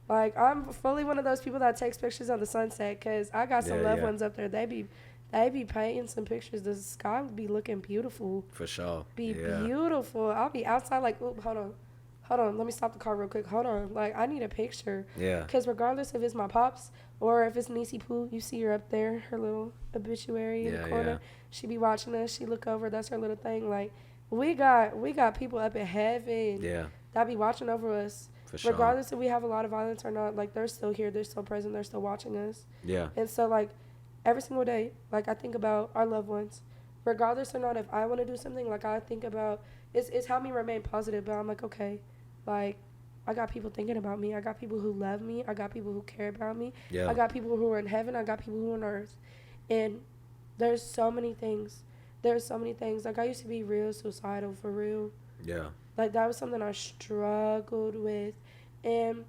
B: Like, I'm fully one of those people that takes pictures of the sunset, because I got some loved ones up there. They be painting some pictures. The sky would be looking beautiful.
A: For sure.
B: Beautiful. I'll be outside like, oop, hold hold on, let me stop the car real quick. Hold on, like I need a picture.
A: Yeah.
B: Because regardless if it's my pops or if it's Niecy Pooh, you see her up there, her little obituary in the corner.
A: Yeah.
B: She be watching us. She look over. That's her little thing. Like we got people up in heaven.
A: Yeah.
B: That be watching over us.
A: For sure.
B: Regardless if we have a lot of violence or not, like they're still here. They're still present. They're still watching us.
A: Yeah.
B: And so like every single day, like I think about our loved ones. Regardless or not, if I want to do something, like I think about it's helped me remain positive. But I'm like, okay, like I got people thinking about me. I got people who love me. I got people who care about me.
A: Yeah.
B: I got people who are in heaven. I got people who are on earth. And there's so many things. There's so many things. Like I used to be real suicidal for real.
A: Yeah.
B: Like that was something I struggled with, and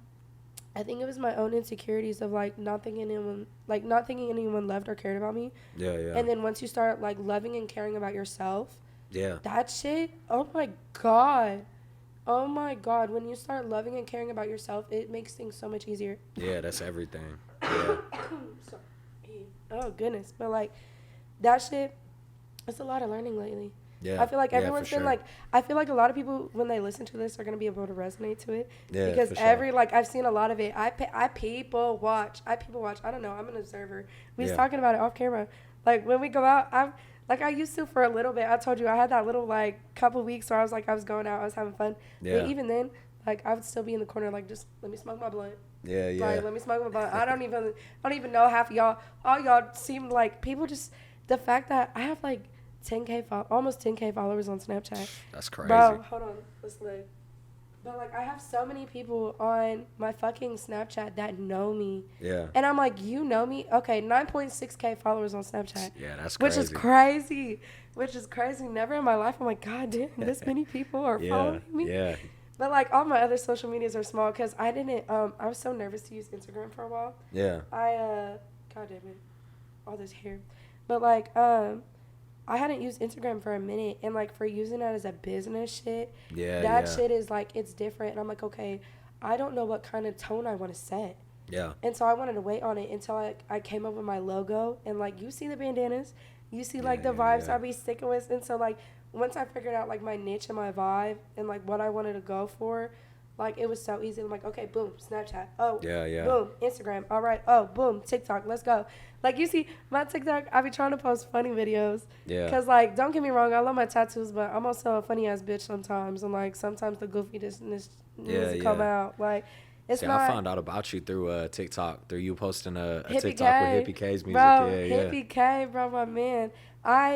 B: I think it was my own insecurities of like not thinking anyone loved or cared about me.
A: Yeah. Yeah.
B: And then once you start like loving and caring about yourself,
A: yeah.
B: that shit, oh my God, when you start loving and caring about yourself, it makes things so much easier.
A: Yeah, that's everything. Yeah.
B: Sorry. Oh goodness, but like that shit, it's a lot of learning lately.
A: Yeah.
B: I feel like everyone's
A: for
B: been
A: sure.
B: like, I feel like a lot of people when they listen to this are gonna be able to resonate to it.
A: Yeah,
B: because
A: for sure.
B: I've seen a lot of it. I people watch. I don't know. I'm an observer. We was
A: Yeah.
B: talking about it off camera. Like when we go out, I used to for a little bit. I told you I had that little like couple weeks where I was going out, I was having fun.
A: Yeah.
B: But even then, like I would still be in the corner, like just let me smoke my blunt.
A: Yeah. Yeah.
B: Like let me smoke my blunt. I don't even know half of y'all. All y'all seem like people just the fact that I have like 10K almost 10K followers on Snapchat.
A: That's crazy.
B: Bro, hold on. Let's look. But like I have so many people on my fucking Snapchat that know me.
A: Yeah.
B: And I'm like, you know me? Okay, 9.6K followers on Snapchat.
A: Yeah, that's
B: Which
A: crazy.
B: is crazy. Never in my life I'm like, God damn, this many people are following me.
A: Yeah.
B: But like all my other social medias are small because I didn't I was so nervous to use Instagram for a while.
A: Yeah.
B: God damn it. All this hair. But like I hadn't used Instagram for a minute, and like for using that as a business shit, that shit is like it's different. And I'm like, okay, I don't know what kind of tone I want to set.
A: Yeah.
B: And so I wanted to wait on it until I came up with my logo, and like you see the bandanas, you see like the vibes I be sticking with, and so like once I figured out like my niche and my vibe and like what I wanted to go for. Like, it was so easy. I'm like, okay, boom, Snapchat. Oh, boom, Instagram. All right. Oh, boom, TikTok. Let's go. Like, you see, my TikTok, I be trying to post funny videos.
A: Yeah.
B: Because, like, don't get me wrong, I love my tattoos, but I'm also a funny-ass bitch sometimes. And, like, sometimes the goofiness needs to come out. Like, it's not.
A: I found out about you through TikTok, through you posting a TikTok with Hippie K's music.
B: Bro, Hippie K, bro, my man.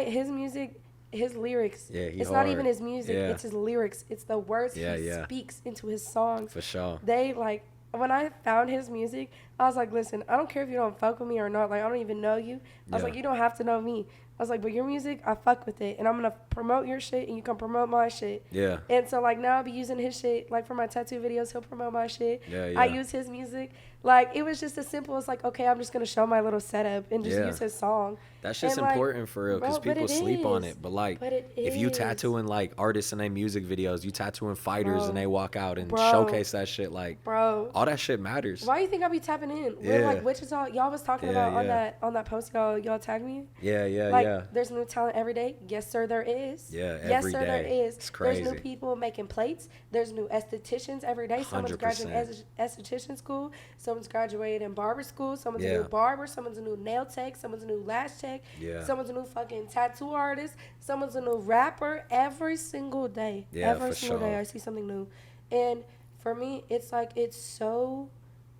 B: His music... His lyrics. It's
A: hard.
B: not even his music. It's his lyrics. It's the words he speaks into his songs.
A: For sure.
B: They like when I found his music, I was like, listen, I don't care if you don't fuck with me or not. Like I don't even know you. I was like, you don't have to know me. I was like, but your music, I fuck with it, and I'm gonna promote your shit, and you can promote my shit.
A: Yeah.
B: And so like now I'll be using his shit. Like for my tattoo videos, he'll promote my shit.
A: Yeah.
B: I use his music. Like it was just as simple as like, okay, I'm just gonna show my little setup and just use his song.
A: That's just
B: and,
A: important for real, because people sleep on it. But like, if you
B: is.
A: tattooing like artists in their music videos, you tattooing fighters and they walk out and
B: Bro.
A: showcase that shit, like,
B: bro,
A: all that shit matters.
B: Why you think I be tapping in?
A: Yeah.
B: Like Wichita, y'all was talking about on that post y'all tagged me.
A: Yeah.
B: There's new talent every day. Yes, sir, there is.
A: Yeah,
B: yes,
A: every
B: sir,
A: day.
B: there is.
A: It's crazy.
B: There's new people making plates. There's new estheticians every day. Someone's
A: 100%.
B: graduating esthetician school. Someone's graduating in barber school. Someone's a new barber. Someone's a new nail tech. Someone's a new lash tech.
A: Yeah.
B: Someone's a new fucking tattoo artist. Someone's a new rapper. Every single day.
A: Yeah,
B: every single day I see something new. And for me, it's like, it's so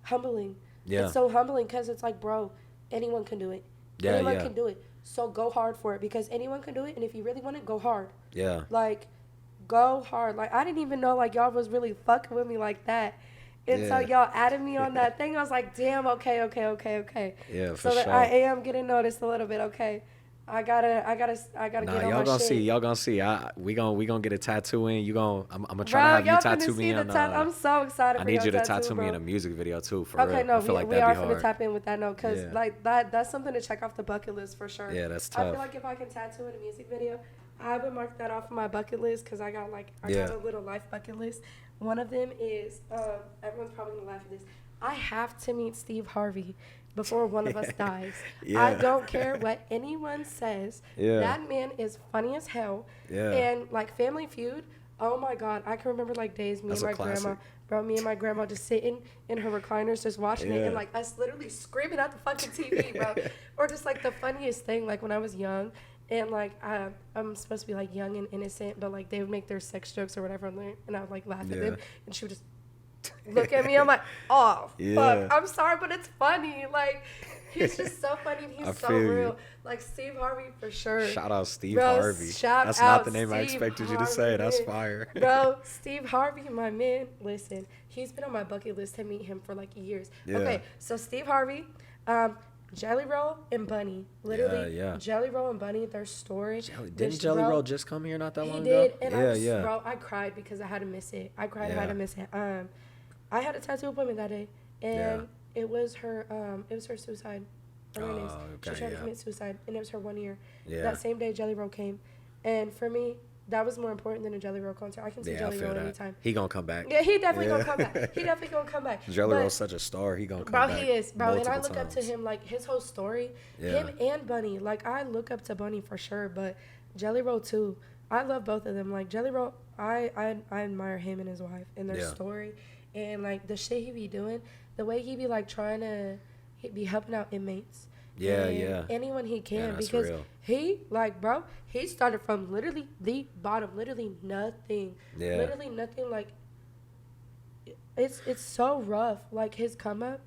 B: humbling.
A: Yeah.
B: It's so humbling because it's like, bro, anyone can do it. Anyone can do it. So go hard for it because anyone can do it. And if you really want it, go hard.
A: Yeah.
B: Like, go hard. Like, I didn't even know, like, y'all was really fucking with me like that. And so y'all added me on that thing. I was like, damn, okay.
A: Yeah, for
B: so that
A: sure.
B: I am getting noticed a little bit, okay. I gotta get on my shit.
A: Y'all gonna see. We gonna get a tattoo in. I'm gonna try
B: bro,
A: to have you
B: y'all
A: tattoo
B: finna
A: me
B: see
A: on.
B: I'm so excited.
A: I
B: for
A: need you to
B: tattoo,
A: tattoo
B: bro.
A: me in a music video too. For
B: okay,
A: real.
B: no,
A: I feel like
B: we are
A: hard.
B: gonna tap in with that note because like that's something to check off the bucket list for sure.
A: Yeah, that's tough.
B: I feel like if I can tattoo in a music video, I would mark that off of my bucket list because I got a little life bucket list. One of them is everyone's probably gonna laugh at this. I have to meet Steve Harvey before one of us dies. I don't care what anyone says. That man is funny as hell. And like Family Feud, Oh my God, I can remember like days
A: That's a classic.
B: me and my grandma just sitting in her recliners just watching it,
A: Yeah.
B: and like us literally screaming at the fucking TV, bro. Or just like the funniest thing, like when I was young, and like I'm supposed to be like young and innocent, but like they would make their sex jokes or whatever, and I would like laugh at
A: Yeah.
B: them, and she would just look at me. I'm like, oh
A: Yeah.
B: fuck, I'm sorry, but it's funny. Like he's just so funny and he's
A: I
B: so
A: feel you.
B: real. Like Steve Harvey for sure.
A: Shout out Steve
B: Bro,
A: Harvey.
B: shout
A: That's
B: out
A: not the name I
B: Steve
A: expected you to
B: Harvey,
A: say. That's
B: man.
A: fire.
B: Bro, Steve Harvey, my man. Listen, he's been on my bucket list to meet him for like years.
A: Yeah.
B: Okay, so Steve Harvey, Jelly Roll and Bunny. Literally,
A: Yeah.
B: Jelly Roll and Bunny, their story.
A: Didn't Jelly Roll just come here not that long
B: He
A: ago?
B: did, and
A: Yeah.
B: bro, I cried because I had to miss it. I cried, I
A: Yeah.
B: had to miss it. I had a tattoo appointment that day, and it was her suicide awareness.
A: Okay,
B: She tried to
A: yeah.
B: commit suicide, and it was her 1 year.
A: Yeah.
B: That same day, Jelly Roll came, and for me, that was more important than a Jelly Roll concert. I can see
A: Yeah, I
B: Jelly
A: feel
B: Roll
A: that.
B: anytime.
A: He gonna come back.
B: Yeah, he definitely
A: Yeah.
B: gonna come back. He definitely gonna come back.
A: Jelly
B: But-
A: Roll's such a star. He gonna come
B: Bro,
A: back.
B: he is, bro, and I
A: multiple
B: look up to
A: times.
B: him, like, his whole story.
A: Yeah.
B: Him and Bunny. Like, I look up to Bunny for sure, but Jelly Roll, too. I love both of them. Like, Jelly Roll, I admire him and his wife and their
A: Yeah.
B: story. And, like, the shit he be doing, the way he be, like, trying to be helping out inmates.
A: Yeah,
B: and
A: yeah.
B: anyone he can,
A: Yeah, that's
B: because
A: real.
B: he, like, bro, he started from literally the bottom, literally nothing.
A: Yeah.
B: Literally nothing, like, it's so rough. Like, his come up,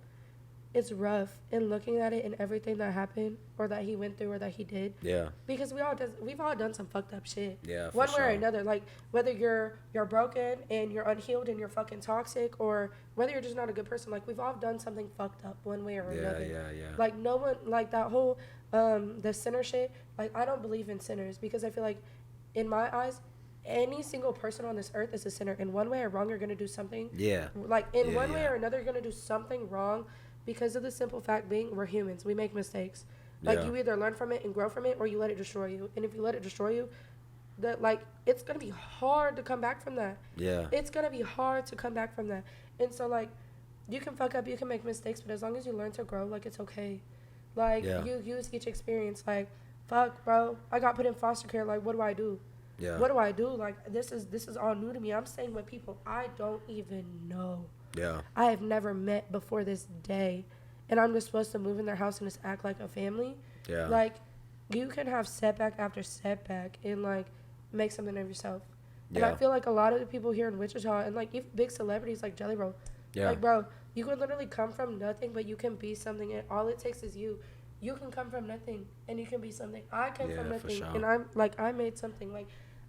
B: it's rough. And looking at it and everything that happened or that he went through or that he did.
A: Yeah.
B: Because we've all done some fucked up shit.
A: Yeah, for
B: One way or
A: sure.
B: another. Like, whether you're broken and you're unhealed and you're fucking toxic, or whether you're just not a good person. Like, we've all done something fucked up one way or another.
A: Yeah.
B: Like, no one, like, that whole, the sinner shit, like, I don't believe in sinners because I feel like, in my eyes, any single person on this earth is a sinner. In one way or wrong, you're going to do something.
A: Yeah.
B: Like, in
A: Yeah,
B: one way
A: yeah.
B: or another, you're going to do something wrong because of the simple fact being we're humans. We make mistakes. Like,
A: Yeah.
B: you either learn from it and grow from it, or you let it destroy you. And if you let it destroy you, that, like, it's going to be hard to come back from that.
A: Yeah.
B: It's going to be hard to come back from that. And so, like, you can fuck up, you can make mistakes, but as long as you learn to grow, like, it's okay. Like,
A: Yeah.
B: you use each experience. Like, fuck, bro, I got put in foster care. Like, what do I do?
A: Yeah.
B: What do I do? Like, this is all new to me. I'm staying with people I don't even know.
A: Yeah.
B: I have never met before this day. And I'm just supposed to move in their house and just act like a family.
A: Yeah.
B: Like, you can have setback after setback and, like, make something of yourself. And I
A: Yeah.
B: feel like a lot of the people here in Wichita and, like, even big celebrities like Jelly Roll.
A: Yeah.
B: Like, bro, you can literally come from nothing, but you can be something. And all it takes is you. You can come from nothing and you can be something. I came from
A: Yeah, for
B: nothing
A: sure.
B: and I'm, like, I made something. Like,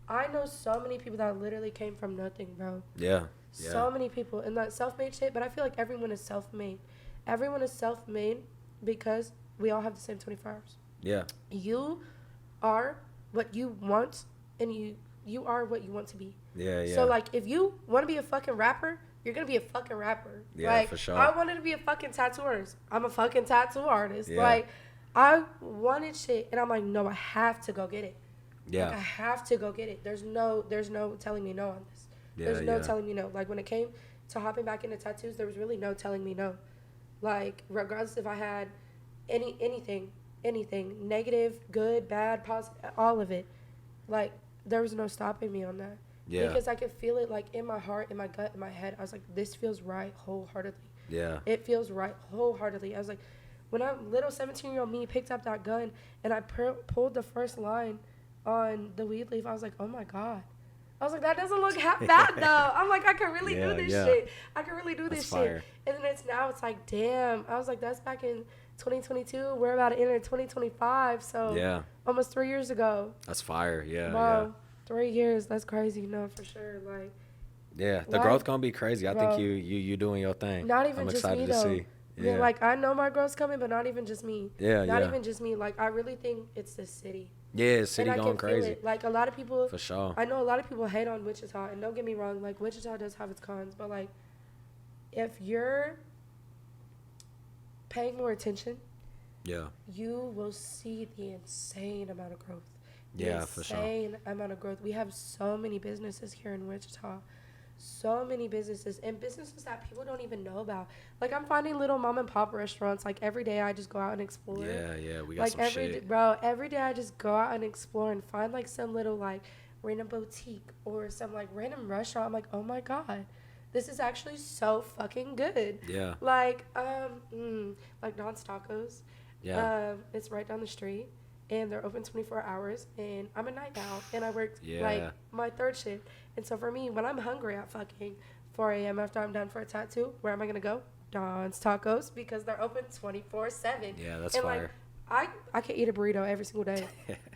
B: I know so many people that literally came from nothing, bro.
A: Yeah.
B: So many people. And that self-made shit, but I feel like everyone is self-made. Everyone is self-made because we all have the same 24 hours.
A: Yeah.
B: You are what you want, and you are what you want to be.
A: Yeah.
B: So, like, if you want to be a fucking rapper, you're going to be a fucking rapper.
A: Yeah,
B: like,
A: for sure.
B: I wanted to be a fucking tattoo artist. I'm a fucking tattoo artist.
A: Yeah.
B: Like, I wanted shit, and I'm like, no, I have to go get it.
A: Yeah.
B: Like, I have to go get it. There's no telling me no on this. There's no telling me no. Like, when it came to hopping back into tattoos, there was really no telling me no. Like, regardless if I had anything, negative, good, bad, positive, all of it. Like, there was no stopping me on that.
A: Yeah.
B: Because I could feel it, like, in my heart, in my gut, in my head. I was like, this feels right wholeheartedly.
A: Yeah.
B: It feels right wholeheartedly. I was like, when little 17-year-old me picked up that gun and I pulled the first line on the weed leaf, I was like, oh, my God. I was like, that doesn't look half bad, though. I'm like, I can really do this shit. I can really do this shit. And then it's like, damn. I was like, that's back in 2022. We're about to enter 2025. So almost 3 years ago.
A: That's fire. Yeah.
B: Wow. 3 years. That's crazy. No, for sure. Like.
A: Yeah. The growth gonna be crazy. I think you doing your thing.
B: Not even
A: I'm
B: just
A: excited
B: me,
A: to
B: though.
A: see. Yeah.
B: Like, I know my growth's coming, but not even just me.
A: Yeah.
B: Not even just me. Like, I really think it's the city.
A: Yeah, city
B: and
A: going crazy.
B: Feel it. Like, a lot of people.
A: For sure.
B: I know a lot of people hate on Wichita, and don't get me wrong. Like, Wichita does have its cons, but, like, if you're paying more attention, you will see the insane amount of growth.
A: Yeah, for sure.
B: Insane amount of growth. We have so many businesses here in Wichita. So many businesses, and businesses that people don't even know about. Like, I'm finding little mom and pop restaurants. Like, every day I just go out and explore.
A: Yeah, we got
B: like
A: some
B: every
A: shit.
B: Bro, every day I just go out and explore and find, like, some little, like, random boutique or some like random restaurant. I'm like, oh my God, this is actually so fucking good.
A: Yeah.
B: Like, like Don's Tacos.
A: Yeah.
B: It's right down the street, and they're open 24 hours. And I'm a night owl, and I work
A: Yeah.
B: like my third shift. And so for me, when I'm hungry at fucking 4 a.m. after I'm done for a tattoo, where am I gonna go? Don's Tacos, because they're open 24/7.
A: Yeah, that's
B: and
A: fire.
B: Like, I could eat a burrito every single day.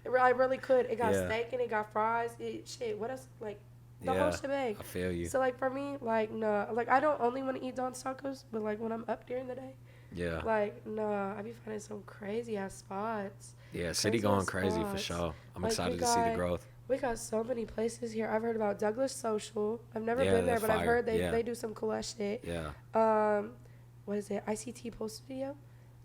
B: I really could. It got
A: Yeah.
B: steak and it got fries. Shit, what else? Like, the whole shebang.
A: I feel you.
B: So, like, for me, like, nah. Like, I don't only want to eat Don's Tacos, but, like, when I'm up during the day,
A: Yeah.
B: like, nah, I be finding some crazy-ass spots.
A: Yeah, city
B: Crazy
A: going
B: ass
A: crazy for
B: spots.
A: sure. I'm
B: Like,
A: excited
B: we
A: to see the
B: got-
A: growth.
B: We got so many places here. I've heard about Douglas Social. I've never
A: Yeah,
B: been there,
A: that's
B: but I've
A: fire.
B: heard
A: Yeah.
B: they do some cool ass shit.
A: Yeah.
B: What is it? ICT Post Studio?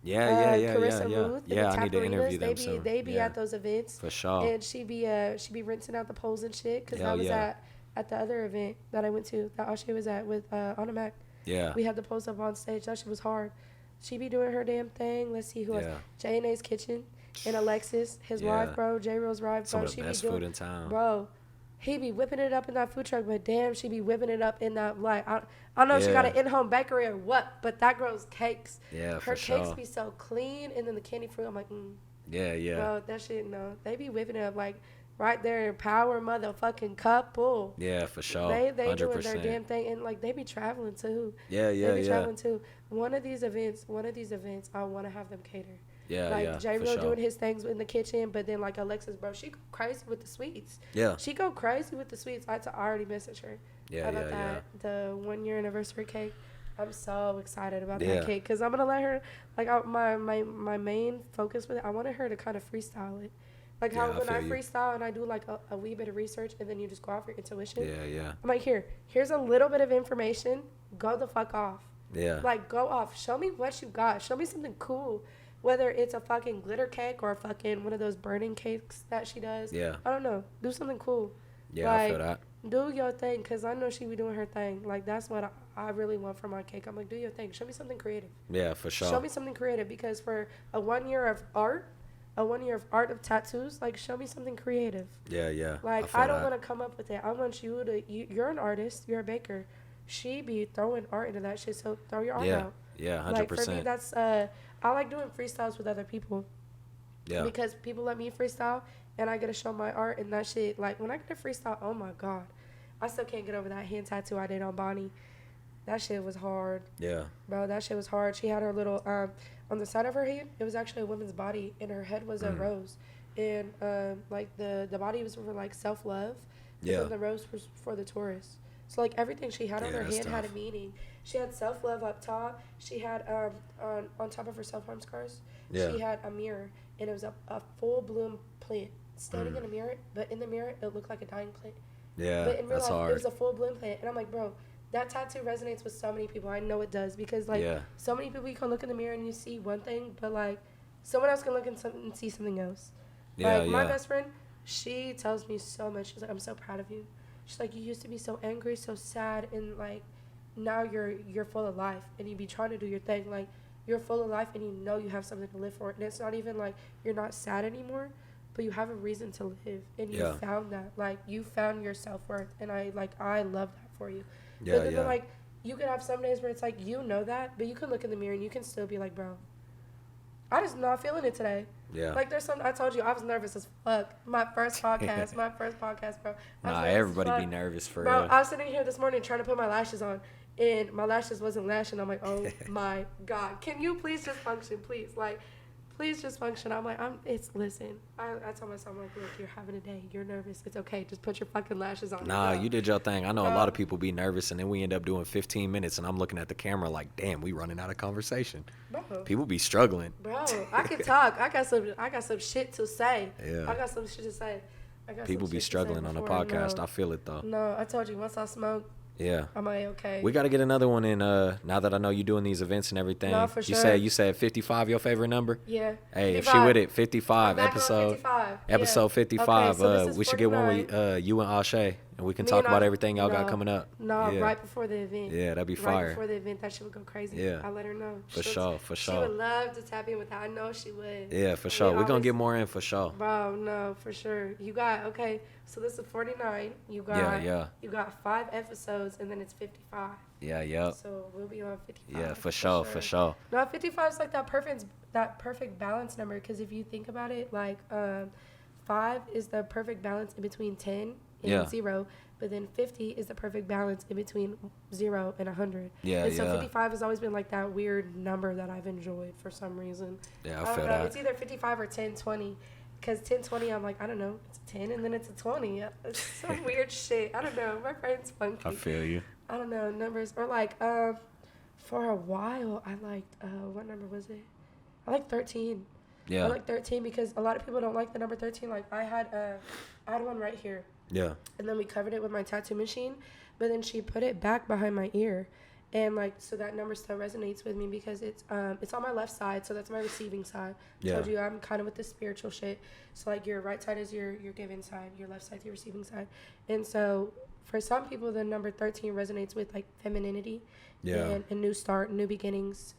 A: Yeah.
B: Carissa Muth and
A: Yeah,
B: the
A: I need to
B: Taparinas,
A: interview them soon.
B: They be
A: Yeah.
B: at those events.
A: For sure.
B: And she be rinsing out the poles and shit. Because
A: Hell
B: I was
A: yeah.
B: at the other event that I went to, that Ashe was at with Anna Mac.
A: Yeah.
B: We had the post up on stage. That shit was hard. She be doing her damn thing. Let's see who else.
A: Yeah.
B: J&A's Kitchen and Alexis, his
A: Yeah.
B: wife, bro. J-Rill's wife,
A: Some
B: bro.
A: of the
B: She
A: best
B: be doing,
A: food in town.
B: bro. He be whipping it up in that food truck, but damn, she be whipping it up in that, like, I don't know if she got an
A: Yeah.
B: in-home bakery or what, but that girl's cakes.
A: Yeah,
B: Her
A: for
B: cakes
A: sure.
B: be so clean, and then the candy fruit, I'm like,
A: Yeah.
B: bro, that shit, no. They be whipping it up, like, right there, power motherfucking couple.
A: Yeah, for sure.
B: They
A: 100%.
B: doing their damn thing, and, like, they be traveling, too.
A: Yeah.
B: They be traveling, too. One of these events, I want to have them cater.
A: Yeah,
B: like J
A: for
B: Real
A: sure.
B: doing his things in the kitchen, but then like Alexis, bro, she go crazy with the sweets.
A: Yeah.
B: She go crazy with the sweets. I already messaged her
A: Yeah,
B: about
A: yeah.
B: the 1 year anniversary cake. I'm so excited about
A: Yeah.
B: that cake because I'm gonna let her like my main focus with it. I wanted her to kind of freestyle it, like how
A: Yeah, I
B: when I
A: feel you.
B: freestyle and I do like a wee bit of research and then you just go off your intuition.
A: Yeah.
B: I'm like, here's a little bit of information. Go the fuck off.
A: Yeah.
B: Like, go off. Show me what you got. Show me something cool. Whether it's a fucking glitter cake or a fucking one of those burning cakes that she does.
A: Yeah.
B: I don't know. Do something cool.
A: Yeah, I feel that.
B: Do your thing, because I know she be doing her thing. Like, that's what I really want for my cake. I'm like, do your thing. Show me something creative.
A: Yeah, for sure.
B: Show me something creative, because for a 1 year of art, of tattoos, like, show me something creative.
A: Yeah.
B: Like, I don't want to come up with it. I want you to, you're an artist. You're a baker. She be throwing art into that shit, so throw your art out.
A: Yeah, 100%.
B: Like, for me, that's, I like doing freestyles with other people.
A: Yeah.
B: Because people let me freestyle, and I get to show my art, and that shit, like, when I get to freestyle, oh my God. I still can't get over that hand tattoo I did on Bonnie. That shit was hard.
A: Yeah.
B: Bro, that shit was hard. She had her little, on the side of her hand, it was actually a woman's body, and her head was a rose. And, like, the body was for, like, self-love.
A: Yeah.
B: And then the rose was for the tourist. So, like, everything she had on her
A: that's
B: hand had a
A: tough.
B: meaning. She had self-love up top. She had, on top of her self-harm scars,
A: Yeah.
B: she had a mirror. And it was a full-bloom plant standing in a mirror. But in the mirror, it looked like a dying plant.
A: Yeah,
B: But in real
A: that's
B: life,
A: hard.
B: it was a full-bloom plant. And I'm like, bro, that tattoo resonates with so many people. I know it does. Because, like,
A: Yeah.
B: so many people, you can look in the mirror and you see one thing. But, like, someone else can look and see something else.
A: Yeah,
B: Like, my
A: yeah.
B: best friend, she tells me so much. She's like, I'm so proud of you. She's like, you used to be so angry, so sad, and, like, now you're full of life, and you be trying to do your thing. Like, you're full of life, and you know you have something to live for. And it's not even, like, you're not sad anymore, but you have a reason to live, and you
A: Yeah.
B: found that. Like, you found your self-worth, and I love that for you.
A: Yeah,
B: but then,
A: yeah.
B: like, you could have some days where it's like, you know that, but you can look in the mirror, and you can still be like, bro, I just not feeling it today.
A: Yeah.
B: Like, there's some, I told you, I was nervous as fuck. My first podcast, bro. I was
A: Nah,
B: nervous as
A: everybody be
B: fuck.
A: nervous for
B: Bro,
A: real.
B: I was sitting here this morning trying to put my lashes on, and my lashes wasn't lashing. I'm like, oh my God. Can you please just function, please? Like, please just function. I'm like, listen. I told myself, I'm like, look, you're having a day. You're nervous. It's okay. Just put your fucking lashes on.
A: Nah,
B: Bro.
A: you did your thing. I know a lot of people be nervous, and then we end up doing 15 minutes, and I'm looking at the camera like, damn, we running out of conversation.
B: Bro.
A: People be struggling.
B: Bro, I can talk. I got some shit to say.
A: Yeah.
B: I got some shit to say.
A: People be struggling on the podcast. I feel it, though.
B: No, I told you, once I smoke,
A: Yeah.
B: I'm like, okay.
A: We got to get another one in now that I know you doing these events and everything.
B: No, for
A: You
B: sure.
A: you said 55 your favorite number?
B: Yeah.
A: Hey,
B: 55.
A: if she with it, 55
B: I'm back on
A: episode.
B: 55.
A: Episode
B: Yeah.
A: 55.
B: Okay, so this is
A: We should get one
B: 49.
A: with you and Ashe. And we can
B: Me
A: talk
B: and
A: about
B: I-
A: everything y'all got
B: no,
A: coming up.
B: No,
A: Yeah.
B: right before the event.
A: Yeah, that'd be
B: Right
A: fire.
B: before the event, that shit would go crazy.
A: Yeah.
B: I let her know.
A: For sure, for
B: She
A: sure.
B: would love to tap in with that. I know she would.
A: Yeah, for
B: We
A: sure. We're going to
B: always-
A: get more in for sure.
B: Bro, no, for sure. You got, okay, so this is 49. You got,
A: Yeah.
B: You got 5 episodes, and then it's 55.
A: Yeah, yep.
B: So we'll be on 55.
A: Yeah, for sure, for sure.
B: No, 55 is like that perfect balance number, because if you think about it, like 5 is the perfect balance in between 10 and
A: Yeah.
B: 0, but then 50 is the perfect balance in between 0 and 100.
A: Yeah,
B: and so
A: yeah.
B: 55 has always been like that weird number that I've enjoyed for some reason.
A: Yeah, I
B: don't
A: feel
B: know.
A: that.
B: It's either 55 or 1020. Because 1020, I'm like, I don't know, it's a 10 and then it's a 20. It's some weird shit. I don't know. My brain's funky.
A: I feel you.
B: I don't know, numbers. Or like, for a while, I liked, what number was it? I like 13.
A: Yeah.
B: I like 13 because a lot of people don't like the number 13. Like, I had one right here.
A: Yeah.
B: And then we covered it with my tattoo machine. But then she put it back behind my ear. And, like, so that number still resonates with me because it's on my left side. So that's my receiving side.
A: Yeah.
B: Told you I'm kind of with the spiritual shit. So, like, your right side is your giving side. Your left side is your receiving side. And so for some people, the number 13 resonates with, like, femininity.
A: Yeah.
B: And a new start, new beginnings,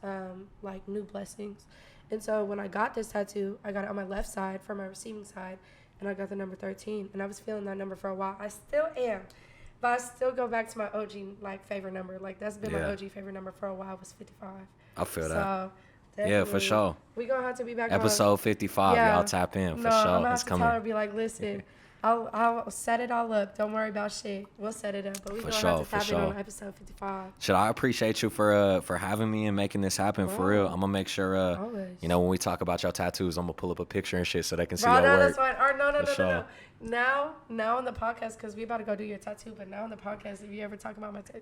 B: like, new blessings. And so when I got this tattoo, I got it on my left side from my receiving side. And I got the number 13. And I was feeling that number for a while. I still am. But I still go back to my OG, like, favorite number. Like, that's been my OG favorite number for a while, was 55.
A: I feel that.
B: So,
A: Yeah, for sure.
B: We're going to have to be back
A: Episode 55,
B: Yeah.
A: y'all tap in for
B: I'm
A: sure.
B: going to
A: It's
B: have to tell her,
A: coming.
B: be like, listen, I'll set it all up. Don't worry about shit. We'll set it up. But we're going to have to tap in on episode 55.
A: Should I appreciate you for having me and making this happen for real? I'm gonna make sure
B: Always.
A: you know, when we talk about your tattoos, I'm gonna pull up a picture and shit so they can see
B: Bro,
A: your
B: no,
A: work.
B: that's fine. Or no.
A: For sure.
B: Now on the podcast, because we about to go do your tattoo, but now on the podcast, if you ever talk about my tattoo,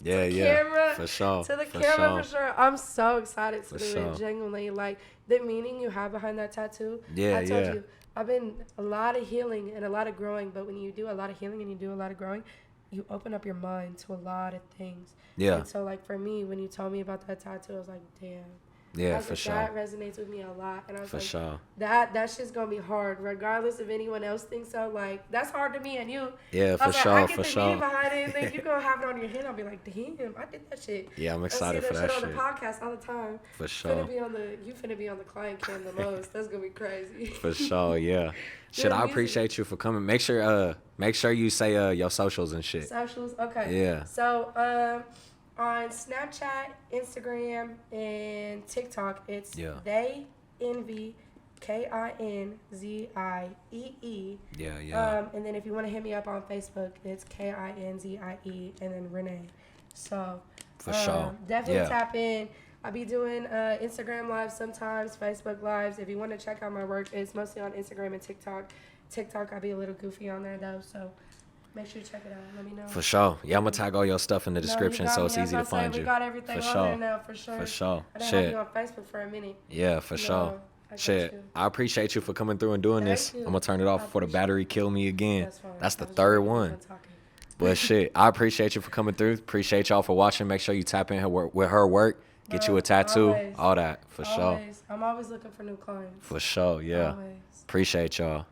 A: Yeah,
B: camera,
A: for sure.
B: to the
A: for
B: camera
A: sure.
B: for sure. I'm so excited to
A: For
B: do
A: sure.
B: it. Genuinely, like the meaning you have behind that tattoo.
A: Yeah,
B: I told
A: yeah.
B: you, I've been a lot of healing and a lot of growing. But when you do a lot of healing and you do a lot of growing, you open up your mind to a lot of things.
A: Yeah.
B: And so, like for me, when you told me about that tattoo, I was like, damn.
A: Yeah,
B: I was
A: for
B: like,
A: sure.
B: That resonates with me a lot, and I was
A: For
B: like,
A: sure.
B: that shit's gonna be hard, regardless if anyone else thinks so. Like that's hard to me and you.
A: Yeah,
B: I
A: for
B: was like,
A: sure,
B: I get
A: for
B: the
A: sure.
B: meaning behind it, and then you gonna have it on your hand. I'll be like, damn, I did that shit.
A: Yeah, I'm
B: I
A: excited
B: see
A: for that
B: shit
A: shit.
B: on the podcast all the time.
A: For
B: You
A: sure.
B: finna be on the client cam the most. That's gonna be crazy.
A: For sure, yeah. Shit, I
B: music.
A: appreciate you for coming. Make sure you say your socials and shit.
B: Socials, okay.
A: Yeah.
B: So on Snapchat, Instagram, and TikTok, it's They Envy, KINZIEE.
A: Yeah.
B: And then if you want to hit me up on Facebook, it's KINZIE and then Renee. So
A: For sure.
B: definitely
A: Yeah.
B: tap in. I'll be doing Instagram lives sometimes, Facebook lives. If you want to check out my work, it's mostly on Instagram and TikTok. TikTok, I'll be a little goofy on there though, so make sure you check it out. Let me know.
A: For sure. Yeah, I'm gonna tag all your stuff in the description so it's easy to find
B: We
A: you.
B: got everything
A: For
B: on
A: sure.
B: there now, for sure.
A: For sure.
B: I didn't
A: Shit.
B: have you on Facebook for a minute.
A: Yeah, for sure.
B: I got
A: Shit,
B: you.
A: I appreciate you for coming through and doing
B: Thank
A: this.
B: you.
A: I'm gonna turn it off
B: I
A: before the
B: appreciate
A: battery kill me again.
B: That's fine.
A: That's the
B: I was
A: third
B: really
A: one.
B: done talking.
A: But shit, I appreciate you for coming through. Appreciate y'all for watching. Make sure you tap in with her work. Get you a tattoo.
B: Always.
A: All that. For sure.
B: I'm always looking for new clients.
A: For sure, yeah.
B: Always.
A: Appreciate y'all.